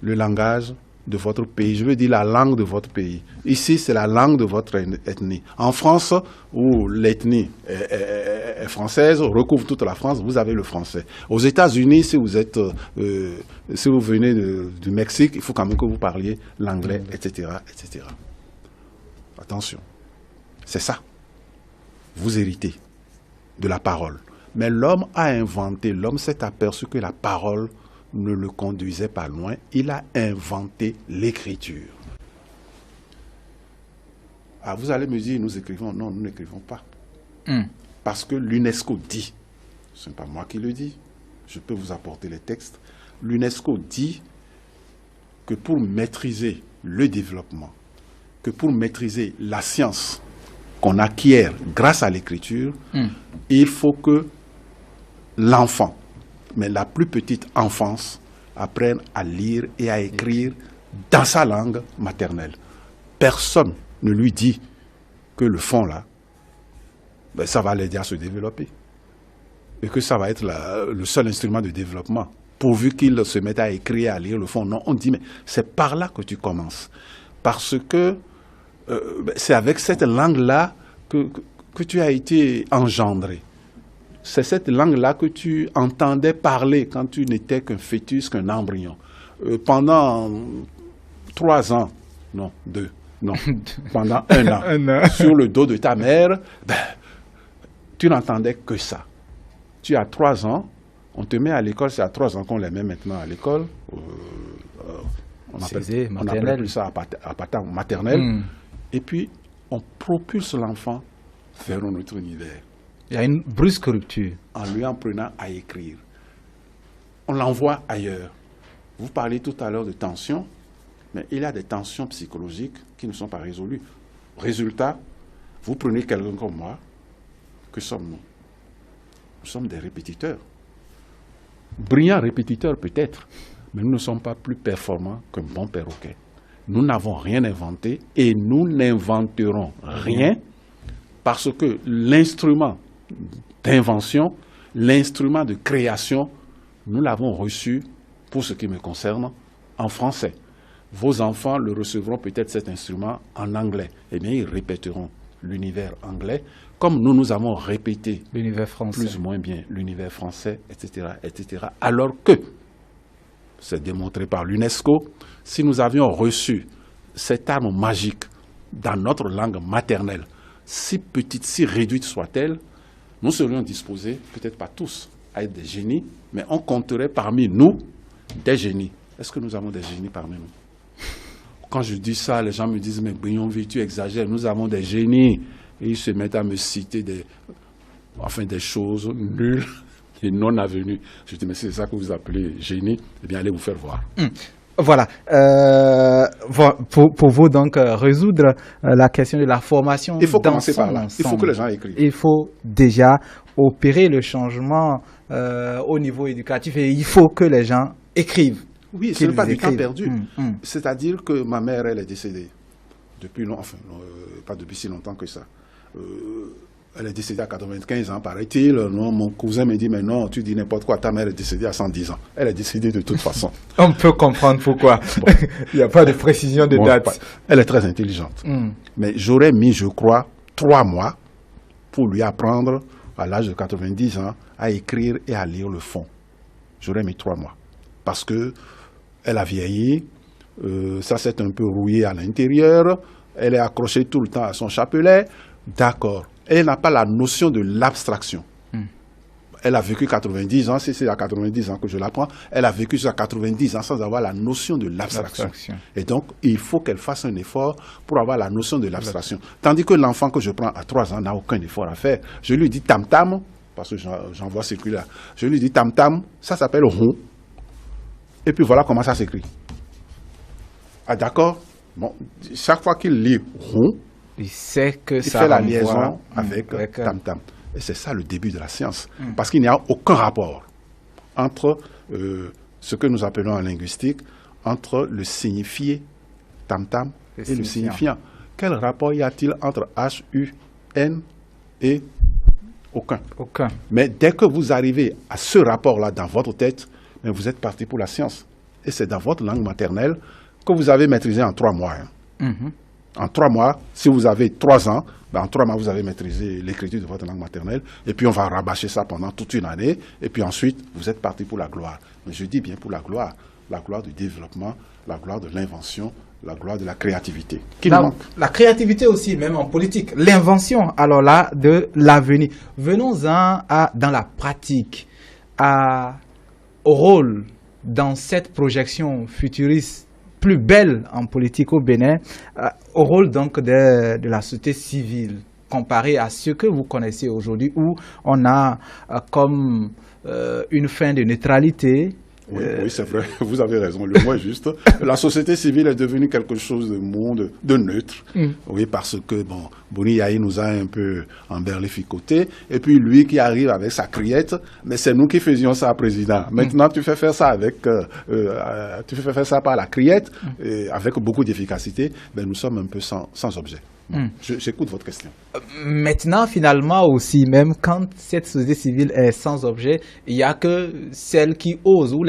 le langage de votre pays. Je veux dire la langue de votre pays. Ici, c'est la langue de votre ethnie. En France, où l'ethnie est française, recouvre toute la France, vous avez le français. Aux États-Unis, si vous venez du Mexique, il faut quand même que vous parliez l'anglais, etc., etc. Attention, c'est ça. Vous héritez de la parole. Mais l'homme a inventé, l'homme s'est aperçu que la parole ne le conduisait pas loin. Il a inventé l'écriture. Ah, vous allez me dire, nous écrivons. Non, nous n'écrivons pas. Parce que l'UNESCO dit, ce n'est pas moi qui le dis, je peux vous apporter les textes, l'UNESCO dit que pour maîtriser le développement, que pour maîtriser la science qu'on acquiert grâce à l'écriture, il faut que l'enfant, mais la plus petite enfance, apprenne à lire et à écrire dans sa langue maternelle. Personne ne lui dit que le fond là, ça va l'aider à se développer. Et que ça va être le seul instrument de développement. Pourvu qu'il se mette à écrire et à lire le fond. Non, on dit, mais c'est par là que tu commences. Parce que c'est avec cette langue-là que tu as été engendré. C'est cette langue-là que tu entendais parler quand tu n'étais qu'un fœtus, qu'un embryon. Pendant 3 ans, non, 2, non, pendant 1 an, sur le dos de ta mère, tu n'entendais que ça. Tu as 3 ans, on te met à l'école, c'est à 3 ans qu'on les met maintenant à l'école. On appelle plus ça à partant maternel. Et puis, on propulse l'enfant vers notre univers. Il y a une brusque rupture. En lui apprenant à écrire. On l'envoie ailleurs. Vous parlez tout à l'heure de tensions, mais il y a des tensions psychologiques qui ne sont pas résolues. Résultat, vous prenez quelqu'un comme moi, que sommes-nous? Nous sommes des répétiteurs. Brillants répétiteurs peut-être, mais nous ne sommes pas plus performants qu'un bon perroquet. Nous n'avons rien inventé et nous n'inventerons rien parce que l'instrument d'invention, l'instrument de création, nous l'avons reçu, pour ce qui me concerne, en français. Vos enfants le recevront peut-être cet instrument en anglais. Eh bien, ils répéteront l'univers anglais, comme nous avons répété l'univers français, plus ou moins bien l'univers français, etc., etc. Alors que, c'est démontré par l'UNESCO, si nous avions reçu cette arme magique dans notre langue maternelle, si petite, si réduite soit-elle, nous serions disposés, peut-être pas tous, à être des génies, mais on compterait parmi nous des génies. Est-ce que nous avons des génies parmi nous? Quand je dis ça, les gens me disent, mais Brionville, tu exagères, nous avons des génies. Et ils se mettent à me citer des choses nulles et non avenues. Je dis, mais c'est ça que vous appelez génie? Eh bien, allez vous faire voir. Voilà. Pour vous, donc, résoudre la question de la formation. Il faut commencer par là. Il faut que les gens écrivent. Il faut déjà opérer le changement au niveau éducatif et il faut que les gens écrivent. Oui, ce n'est pas du temps perdu. C'est-à-dire que ma mère, elle est décédée. Depuis pas depuis si longtemps que ça. Elle est décédée à 95 ans, paraît-il. Non, mon cousin me dit, mais non, tu dis n'importe quoi, ta mère est décédée à 110 ans. Elle est décédée de toute façon. On peut comprendre pourquoi. Bon. Il n'y a pas de précision de date. Elle est très intelligente. Mais j'aurais mis, je crois, 3 mois pour lui apprendre, à l'âge de 90 ans, à écrire et à lire le fond. J'aurais mis 3 mois. Parce que elle a vieilli, ça s'est un peu rouillé à l'intérieur, elle est accrochée tout le temps à son chapelet. D'accord. Elle n'a pas la notion de l'abstraction. Elle a vécu 90 ans, si c'est à 90 ans que je l'apprends, elle a vécu jusqu'à 90 ans sans avoir la notion de l'abstraction. Et donc, il faut qu'elle fasse un effort pour avoir la notion de l'abstraction. Tandis que l'enfant que je prends à 3 ans n'a aucun effort à faire. Je lui dis tam-tam, parce que j'en vois circuler là. Je lui dis tam-tam, ça s'appelle rond. Et puis voilà comment ça s'écrit. Ah d'accord? Bon, chaque fois qu'il lit rond, il sait que il ça fait la liaison avec tam-tam. Et c'est ça le début de la science. Parce qu'il n'y a aucun rapport entre ce que nous appelons en linguistique, entre le signifié tam-tam et le signifiant. Quel rapport y a-t-il entre H, U, N et aucun? Aucun. Mais dès que vous arrivez à ce rapport-là dans votre tête, vous êtes parti pour la science. Et c'est dans votre langue maternelle que vous avez maîtrisé en 3 mois. En 3 mois, si vous avez 3 ans, en 3 mois, vous avez maîtrisé l'écriture de votre langue maternelle. Et puis, on va rabâcher ça pendant toute une année. Et puis ensuite, vous êtes parti pour la gloire. Mais je dis bien pour la gloire du développement, la gloire de l'invention, la gloire de la créativité. La créativité aussi, même en politique. L'invention, alors là, de l'avenir. Venons-en dans la pratique, au rôle dans cette projection futuriste plus belle en politique au Bénin, au rôle donc de la société civile comparé à ce que vous connaissez aujourd'hui où on a comme une fin de neutralité. Oui, c'est vrai, vous avez raison, le mot est juste. La société civile est devenue quelque chose de neutre. Oui, parce que, Boni Yahi nous a un peu emberlificoté, et puis lui qui arrive avec sa criette, mais c'est nous qui faisions ça, président. Maintenant, tu fais faire ça par la criette, et avec beaucoup d'efficacité, nous sommes un peu sans objet. J'écoute votre question. Maintenant, finalement aussi, même quand cette société civile est sans objet, il n'y a que celles qui osent, ou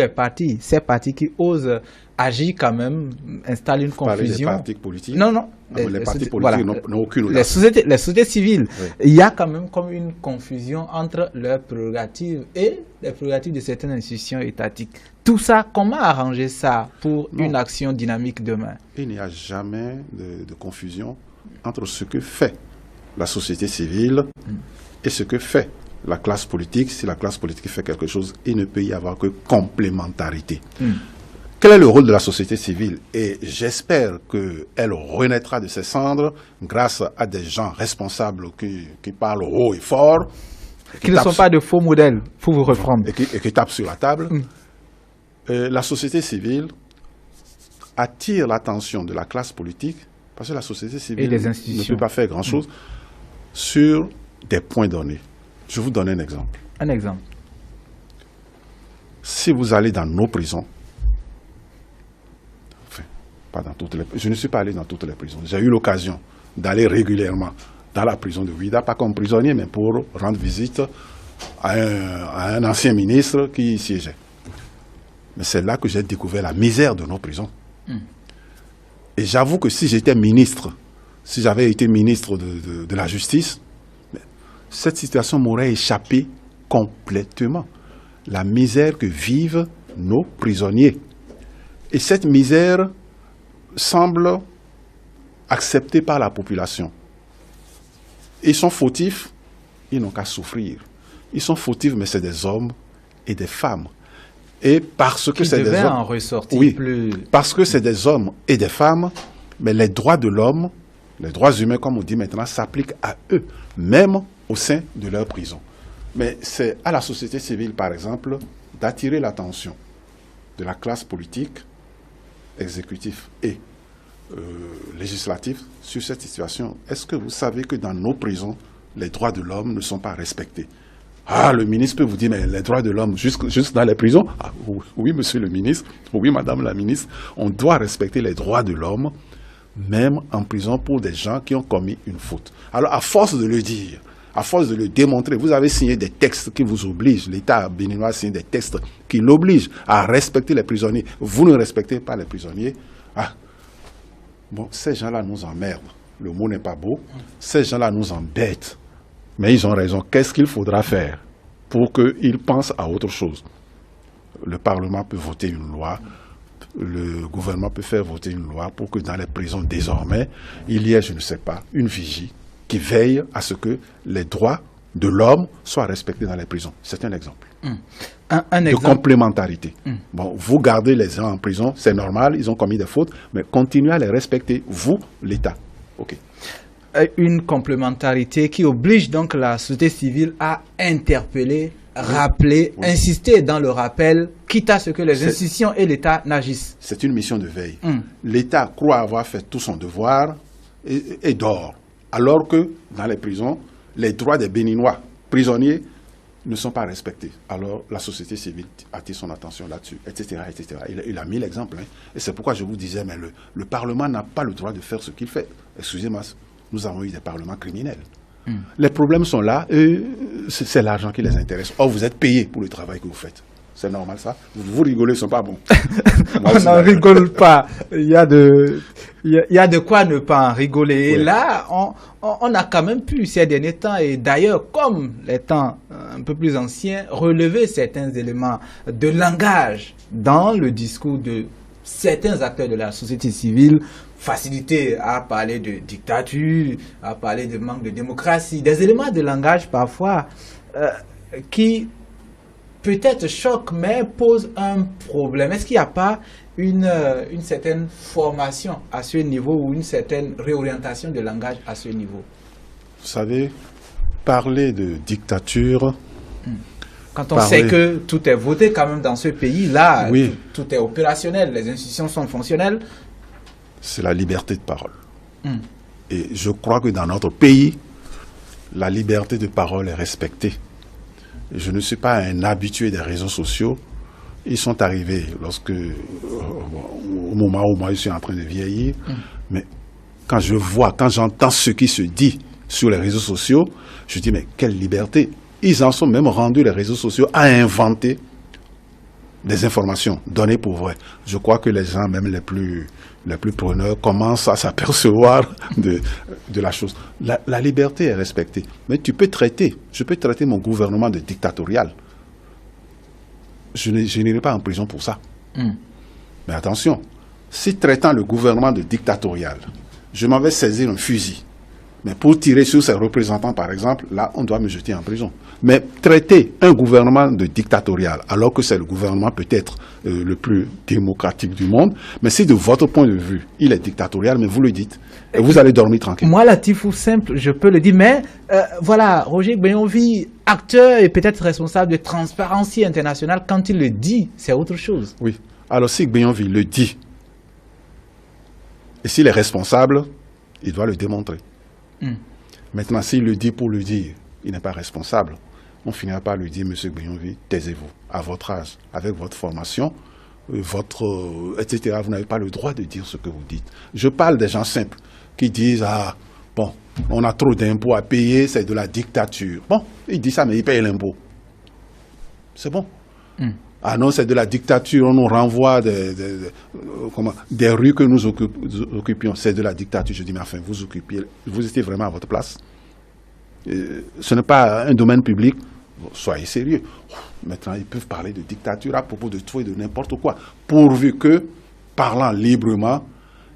ces partis qui osent agir quand même, installer une confusion. Les partis politiques? Non. Les partis politiques n'ont aucune audace. Les sociétés civiles, il y a quand même comme une confusion entre leurs prérogatives et les prérogatives de certaines institutions étatiques. Tout ça, comment arranger ça pour une action dynamique demain? Il n'y a jamais de confusion entre ce que fait la société civile et ce que fait la classe politique. Si la classe politique fait quelque chose, il ne peut y avoir que complémentarité. Quel est le rôle de la société civile? Et j'espère qu'elle renaîtra de ses cendres grâce à des gens responsables qui parlent haut et fort. Qui ne sont pas de faux modèles, pour vous reprendre. Et qui tapent sur la table. La société civile attire l'attention de la classe politique parce que la société civile ne peut pas faire grand-chose sur des points donnés. Je vous donne un exemple. Un exemple. Si vous allez dans nos prisons, enfin, pas dans toutes les, je ne suis pas allé dans toutes les prisons. J'ai eu l'occasion d'aller régulièrement dans la prison de Ouidah, pas comme prisonnier, mais pour rendre visite à un ancien ministre qui y siégeait. Mais c'est là que j'ai découvert la misère de nos prisons. Et j'avoue que si j'étais ministre, si j'avais été ministre de la Justice, cette situation m'aurait échappé complètement. La misère que vivent nos prisonniers. Et cette misère semble acceptée par la population. Ils sont fautifs, ils n'ont qu'à souffrir. Ils sont fautifs, mais c'est des hommes et des femmes. Et parce que c'est des hommes, en ressortir plus... parce que c'est des hommes et des femmes, mais les droits de l'homme, les droits humains, comme on dit maintenant, s'appliquent à eux, même au sein de leur prison. Mais c'est à la société civile, par exemple, d'attirer l'attention de la classe politique, exécutive et législative sur cette situation. Est-ce que vous savez que dans nos prisons, les droits de l'homme ne sont pas respectés? Ah, le ministre peut vous dire, mais les droits de l'homme, juste dans les prisons? Ah, oui, monsieur le ministre, oui, madame la ministre, on doit respecter les droits de l'homme, même en prison pour des gens qui ont commis une faute. Alors, à force de le dire, À force de le démontrer, vous avez signé des textes qui vous obligent, l'État béninois signe des textes qui l'obligent à respecter les prisonniers. Vous ne respectez pas les prisonniers. Ah, bon, ces gens-là nous emmerdent. Le mot n'est pas beau. Ces gens-là nous embêtent. Mais ils ont raison. Qu'est-ce qu'il faudra faire pour qu'ils pensent à autre chose? Le Parlement peut voter une loi. Le gouvernement peut faire voter une loi pour que dans les prisons, désormais, il y ait, je ne sais pas, une vigie qui veille à ce que les droits de l'homme soient respectés dans les prisons. C'est un exemple. Un de exemple. Complémentarité. Bon, vous gardez les gens en prison, c'est normal, ils ont commis des fautes, mais continuez à les respecter, vous, l'État. OK. Une complémentarité qui oblige donc la société civile à interpeller, rappeler, insister dans le rappel, quitte à ce que les institutions et l'État n'agissent. C'est une mission de veille. L'État croit avoir fait tout son devoir et dort. Alors que dans les prisons, les droits des Béninois prisonniers ne sont pas respectés. Alors la société civile attire son attention là-dessus, etc. etc. Il a mis l'exemple. Et c'est pourquoi je vous disais, mais le Parlement n'a pas le droit de faire ce qu'il fait. Excusez-moi, nous avons eu des parlements criminels. Les problèmes sont là, et c'est l'argent qui les intéresse. Or, vous êtes payé pour le travail que vous faites. C'est normal ça. Vous rigolez, ce n'est pas bon. On n'en rigole pas. Il y a de quoi ne pas en rigoler. Et là, on a quand même pu ces derniers temps, et d'ailleurs, comme les temps un peu plus anciens, relever certains éléments de langage dans le discours de certains acteurs de la société civile, facilité à parler de dictature, à parler de manque de démocratie, des éléments de langage parfois qui peut-être choquent, mais posent un problème. Est-ce qu'il n'y a pas une certaine formation à ce niveau ou une certaine réorientation de langage à ce niveau? Vous savez, parler de dictature... Quand on sait que tout est voté quand même dans ce pays-là, tout est opérationnel, les institutions sont fonctionnelles. C'est la liberté de parole. Et je crois que dans notre pays, la liberté de parole est respectée. Je ne suis pas un habitué des réseaux sociaux. Ils sont arrivés au moment où moi je suis en train de vieillir. Mais quand j'entends ce qui se dit sur les réseaux sociaux, je dis mais quelle liberté! Ils en sont même rendus, les réseaux sociaux, à inventer des informations données pour vraies. Je crois que les gens, même les plus preneurs, commencent à s'apercevoir de la chose. La liberté est respectée. Mais je peux traiter mon gouvernement de dictatorial. Je n'irai pas en prison pour ça. Mais attention, si traitant le gouvernement de dictatorial, je m'en vais saisir un fusil, mais pour tirer sur ses représentants, par exemple, là, on doit me jeter en prison. Mais traiter un gouvernement de dictatorial, alors que c'est le gouvernement peut-être le plus démocratique du monde, mais si de votre point de vue, il est dictatorial, mais vous le dites, et vous allez dormir tranquille. Moi, latif ou simple, je peux le dire, mais voilà, Roger Gbéonvi, acteur et peut-être responsable de Transparency International, quand il le dit, c'est autre chose. Oui. Alors si Gbéonvi le dit, et s'il est responsable, il doit le démontrer. Maintenant, s'il le dit pour le dire, il n'est pas responsable. On finira par lui dire, monsieur Gbéonvi, taisez-vous. À votre âge, avec votre formation, etc., vous n'avez pas le droit de dire ce que vous dites. Je parle des gens simples qui disent, bon, on a trop d'impôts à payer, c'est de la dictature. Bon, il dit ça, mais il paye l'impôt. C'est bon. Ah non, c'est de la dictature, on nous renvoie des rues que nous occupions. C'est de la dictature. Je dis, mais enfin, vous étiez vraiment à votre place. Ce n'est pas un domaine public. Bon, soyez sérieux. Maintenant, ils peuvent parler de dictature à propos de tout et de n'importe quoi. Pourvu que, parlant librement,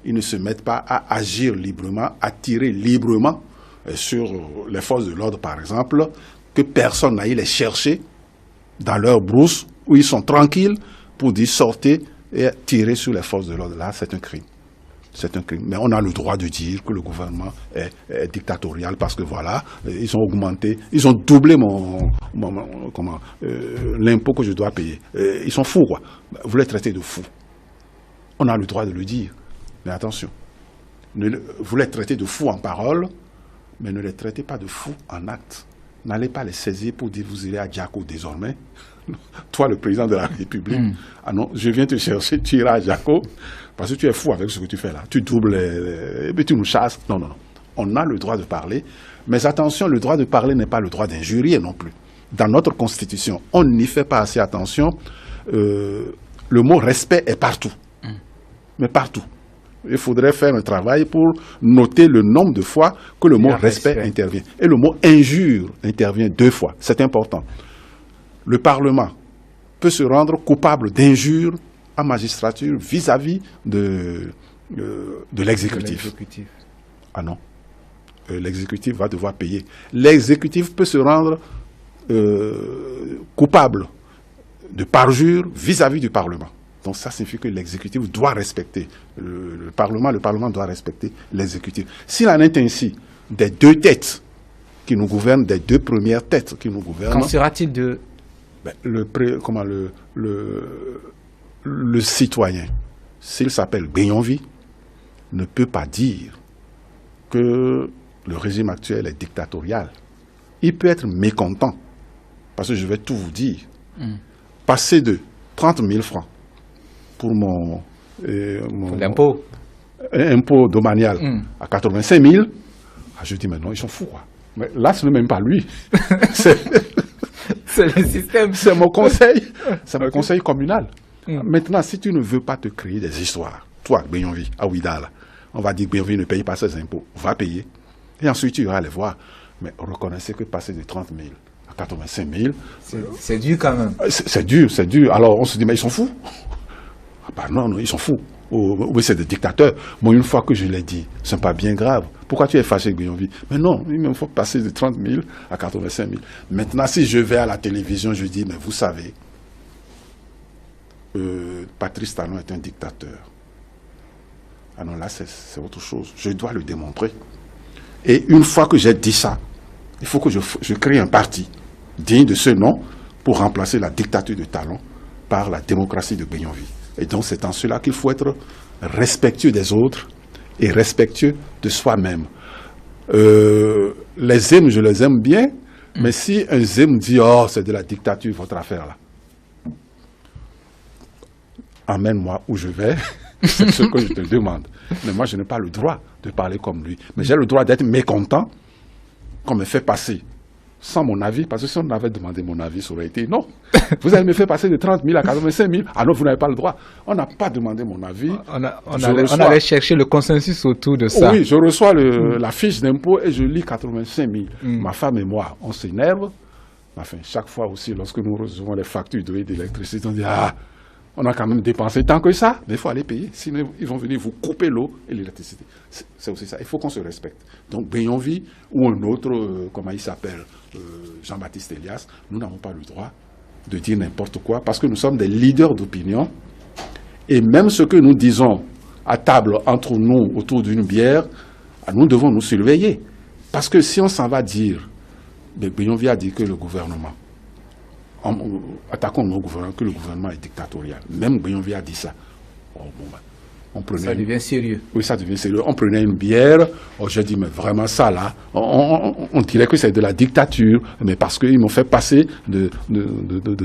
ils ne se mettent pas à agir librement, à tirer librement sur les forces de l'ordre, par exemple, que personne n'aille les chercher dans leur brousse, où ils sont tranquilles pour dire sortez et tirer sur les forces de l'ordre. Là, c'est un crime. C'est un crime. Mais on a le droit de dire que le gouvernement est dictatorial parce que voilà, ils ont augmenté, ils ont doublé l'impôt que je dois payer. Ils sont fous, quoi. Vous les traitez de fous. On a le droit de le dire. Mais attention, vous les traitez de fous en parole, mais ne les traitez pas de fous en acte. N'allez pas les saisir pour dire vous irez à Djako désormais. Toi, le président de la République, ah non, je viens te chercher, tu iras à Djako, parce que tu es fou avec ce que tu fais là. Tu doubles et puis tu nous chasses. Non, non, non. On a le droit de parler, Mais attention, le droit de parler n'est pas le droit d'injurier non plus. Dans notre Constitution, on n'y fait pas assez attention. Le mot respect est partout. Mais partout. Il faudrait faire un travail pour noter le nombre de fois que le mot respect intervient. Et le mot injure intervient 2 fois. C'est important. Le Parlement peut se rendre coupable d'injure à magistrature vis-à-vis de l'exécutif. Ah non. L'exécutif va devoir payer. L'exécutif peut se rendre coupable de parjure vis-à-vis du Parlement. Donc ça signifie que l'exécutif doit respecter le Parlement doit respecter l'exécutif. S'il en est ainsi des 2 têtes qui nous gouvernent, des 2 premières têtes qui nous gouvernent... Qu'en sera-t-il de... Le citoyen, s'il s'appelle Benyonvi, ne peut pas dire que le régime actuel est dictatorial. Il peut être mécontent, parce que je vais tout vous dire. Passer de 30 000 francs pour mon l'impôt impôt domanial à 85 000, je dis, mais non, ils sont fous, quoi. Mais là, ce n'est même pas lui. C'est le système. C'est mon conseil. C'est mon conseil communal. Maintenant, si tu ne veux pas te créer des histoires, toi, Benyonvi, à Ouida, on va dire que Benyonvi ne paye pas ses impôts, va payer. Et ensuite, tu iras les voir. Mais reconnaissez que passer de 30 000 à 85 000... C'est dur quand même. C'est dur, c'est dur. Alors, on se dit, mais ils sont fous. Ah bah non, ils sont fous. Oui, c'est des dictateurs. Moi, une fois que je l'ai dit, ce n'est pas bien grave. Pourquoi tu es fâché avec Benyonvi? Mais non, il me faut passer de 30 000 à 85 000. Maintenant, si je vais à la télévision, je dis, mais vous savez, Patrice Talon est un dictateur. Ah non, là, c'est autre chose. Je dois le démontrer. Et une fois que j'ai dit ça, il faut que je crée un parti digne de ce nom pour remplacer la dictature de Talon par la démocratie de Benyonvi. Et donc, c'est en cela qu'il faut être respectueux des autres et respectueux de soi-même. Les Zem, je les aime bien, mais si un Zem dit « Oh, c'est de la dictature, votre affaire là », emmène-moi où je vais, c'est ce que je te demande. Mais moi, je n'ai pas le droit de parler comme lui. Mais j'ai le droit d'être mécontent, qu'on me fait passer sans mon avis, parce que si on avait demandé mon avis, ça aurait été non. Vous avez me fait passer de 30 000 à 85 000. Ah non, vous n'avez pas le droit. On n'a pas demandé mon avis. On allait chercher le consensus autour de ça. Oui, je reçois la fiche d'impôt et je lis 85 000. Ma femme et moi, on s'énerve. Enfin, chaque fois aussi, lorsque nous recevons les factures d'eau et d'électricité, on dit ah, on a quand même dépensé tant que ça, mais il faut aller payer. Sinon, ils vont venir vous couper l'eau et l'électricité. C'est aussi ça. Il faut qu'on se respecte. Donc, Benyonvi ou un autre, comment il s'appelle, Jean-Baptiste Elias, nous n'avons pas le droit de dire n'importe quoi parce que nous sommes des leaders d'opinion. Et même ce que nous disons à table entre nous autour d'une bière, nous devons nous surveiller. Parce que si on s'en va dire, Benyonvi a dit que le gouvernement, attaquons nos gouvernements, que le gouvernement est dictatorial. Même Benyonvi a dit ça. Oh, bon, ça devient sérieux. Oui, ça devient sérieux. On prenait une bière. Oh, j'ai dit, mais vraiment ça là, on dirait que c'est de la dictature, mais parce qu'ils m'ont fait passer de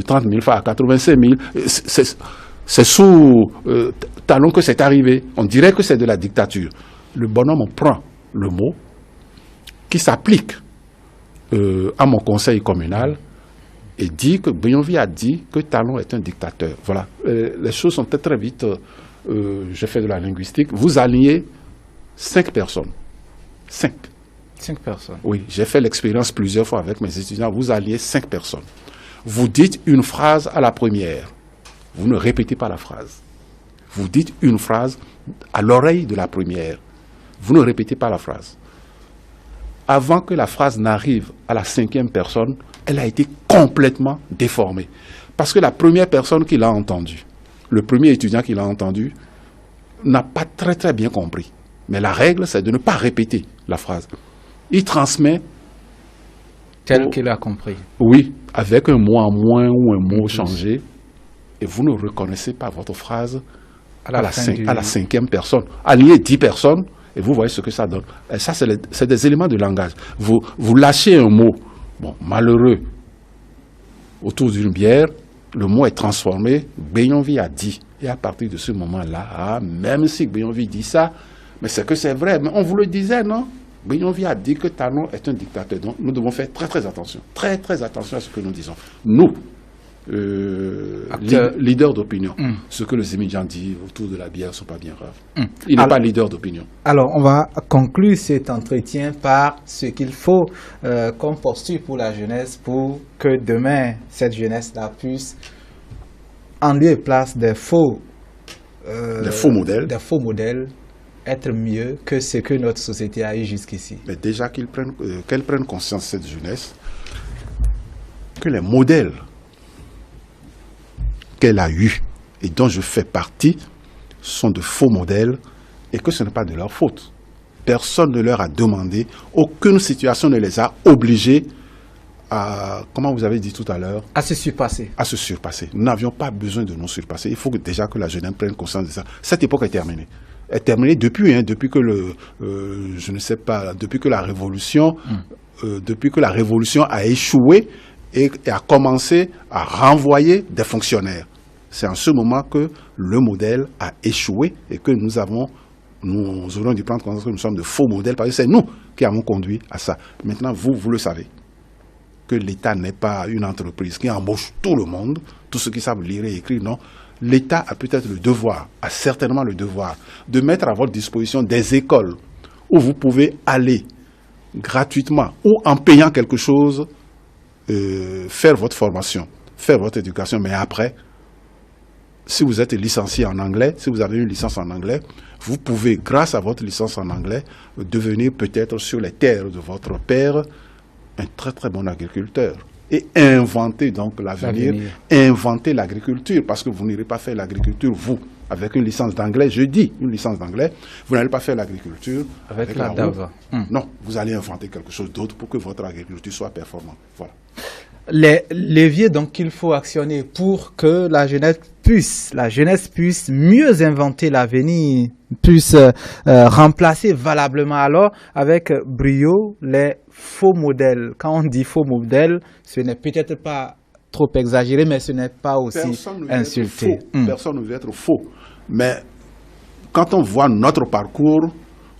30 000 francs à 85 000. C'est sous Talon que c'est arrivé. On dirait que c'est de la dictature. Le bonhomme, on prend le mot qui s'applique à mon conseil communal et dit que Benyonvi a dit que Talon est un dictateur. Voilà. Les choses sont très vite. J'ai fait de la linguistique. Vous alliez 5 personnes. 5 personnes. Oui, j'ai fait l'expérience plusieurs fois avec mes étudiants. Vous alliez 5 personnes. Vous dites une phrase à la première. Vous ne répétez pas la phrase. Vous dites une phrase à l'oreille de la première. Vous ne répétez pas la phrase. Avant que la phrase n'arrive à la 5e personne, elle a été complètement déformée. Parce que la première personne qui l'a entendue, le premier étudiant qui l'a entendu, n'a pas très bien compris. Mais la règle, c'est de ne pas répéter la phrase. Il transmet... Tel qu'il a compris. Oui, avec un mot en moins ou un mot changé. Et vous ne reconnaissez pas votre phrase à la 5e personne. Alliez 10 personnes, et vous voyez ce que ça donne. Et ça, c'est des éléments de langage. Vous lâchez un mot, bon, malheureux, autour d'une bière, le mot est transformé, Benyonvi a dit. Et à partir de ce moment-là, même si Benyonvi dit ça, mais c'est que c'est vrai, mais on vous le disait, non? Benyonvi a dit que Talon est un dictateur. Donc nous devons faire très attention. Très attention à ce que nous disons. Nous, leader d'opinion. Ce que le Zémidjan dit autour de la bière ne sont pas bien graves. Il n'est pas leader d'opinion. Alors, on va conclure cet entretien par ce qu'il faut qu'on postule pour la jeunesse pour que demain, cette jeunesse-là puisse, en lieu et place des faux modèles, être mieux que ce que notre société a eu jusqu'ici. Mais déjà qu'elle prenne conscience, cette jeunesse, que les modèles qu'elle a eus et dont je fais partie sont de faux modèles et que ce n'est pas de leur faute. Personne ne leur a demandé, aucune situation ne les a obligés à, comment vous avez dit tout à l'heure, à se surpasser. À se surpasser. Nous n'avions pas besoin de nous surpasser. Il faut déjà que la jeunesse prenne conscience de ça. Cette époque est terminée. Elle est terminée depuis que depuis que la révolution a échoué et a commencé à renvoyer des fonctionnaires. C'est en ce moment que le modèle a échoué et que nous aurions dû prendre conscience que nous sommes de faux modèles parce que c'est nous qui avons conduit à ça. Maintenant, vous le savez, que l'État n'est pas une entreprise qui embauche tout le monde, tous ceux qui savent lire et écrire, non. L'État a peut-être le devoir, a certainement le devoir, de mettre à votre disposition des écoles où vous pouvez aller gratuitement ou en payant quelque chose, faire votre formation, faire votre éducation. Mais après, si vous êtes licencié en anglais, si vous avez une licence en anglais, vous pouvez, grâce à votre licence en anglais, devenir peut-être sur les terres de votre père un très bon agriculteur. Et inventer donc l'avenir, inventer l'agriculture, parce que vous n'irez pas faire l'agriculture, vous, avec une licence d'anglais, je dis une licence d'anglais, vous n'allez pas faire l'agriculture avec la roue. Non, vous allez inventer quelque chose d'autre pour que votre agriculture soit performante. Voilà. Les leviers donc qu'il faut actionner pour que la jeunesse puisse mieux inventer l'avenir, puisse remplacer valablement alors avec brio les faux modèles. Quand on dit faux modèles, ce n'est peut-être pas trop exagéré, mais ce n'est pas aussi insulté. Personne ne veut être faux. Mais quand on voit notre parcours,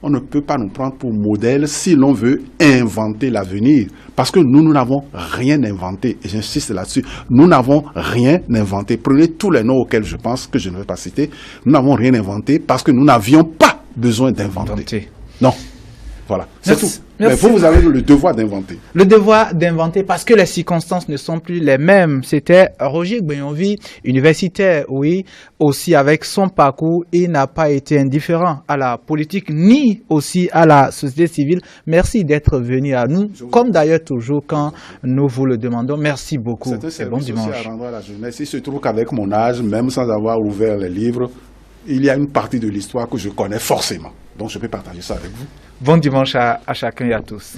on ne peut pas nous prendre pour modèle si l'on veut inventer l'avenir. Parce que nous n'avons rien inventé. Et j'insiste là-dessus. Nous n'avons rien inventé. Prenez tous les noms auxquels je pense que je ne vais pas citer. Nous n'avons rien inventé parce que nous n'avions pas besoin d'inventer. Non. Voilà, c'est tout. Mais vous avez le devoir d'inventer. Le devoir d'inventer parce que les circonstances ne sont plus les mêmes. C'était Roger Benyonvi, universitaire, oui, aussi avec son parcours, il n'a pas été indifférent à la politique ni aussi à la société civile. Merci d'être venu à nous, comme d'ailleurs toujours quand nous vous le demandons. Merci beaucoup. C'est un bon dimanche. À rendre à la jeunesse. Il se trouve qu'avec mon âge, même sans avoir ouvert les livres, il y a une partie de l'histoire que je connais forcément. Donc je peux partager ça avec vous. Bon dimanche à chacun et à tous.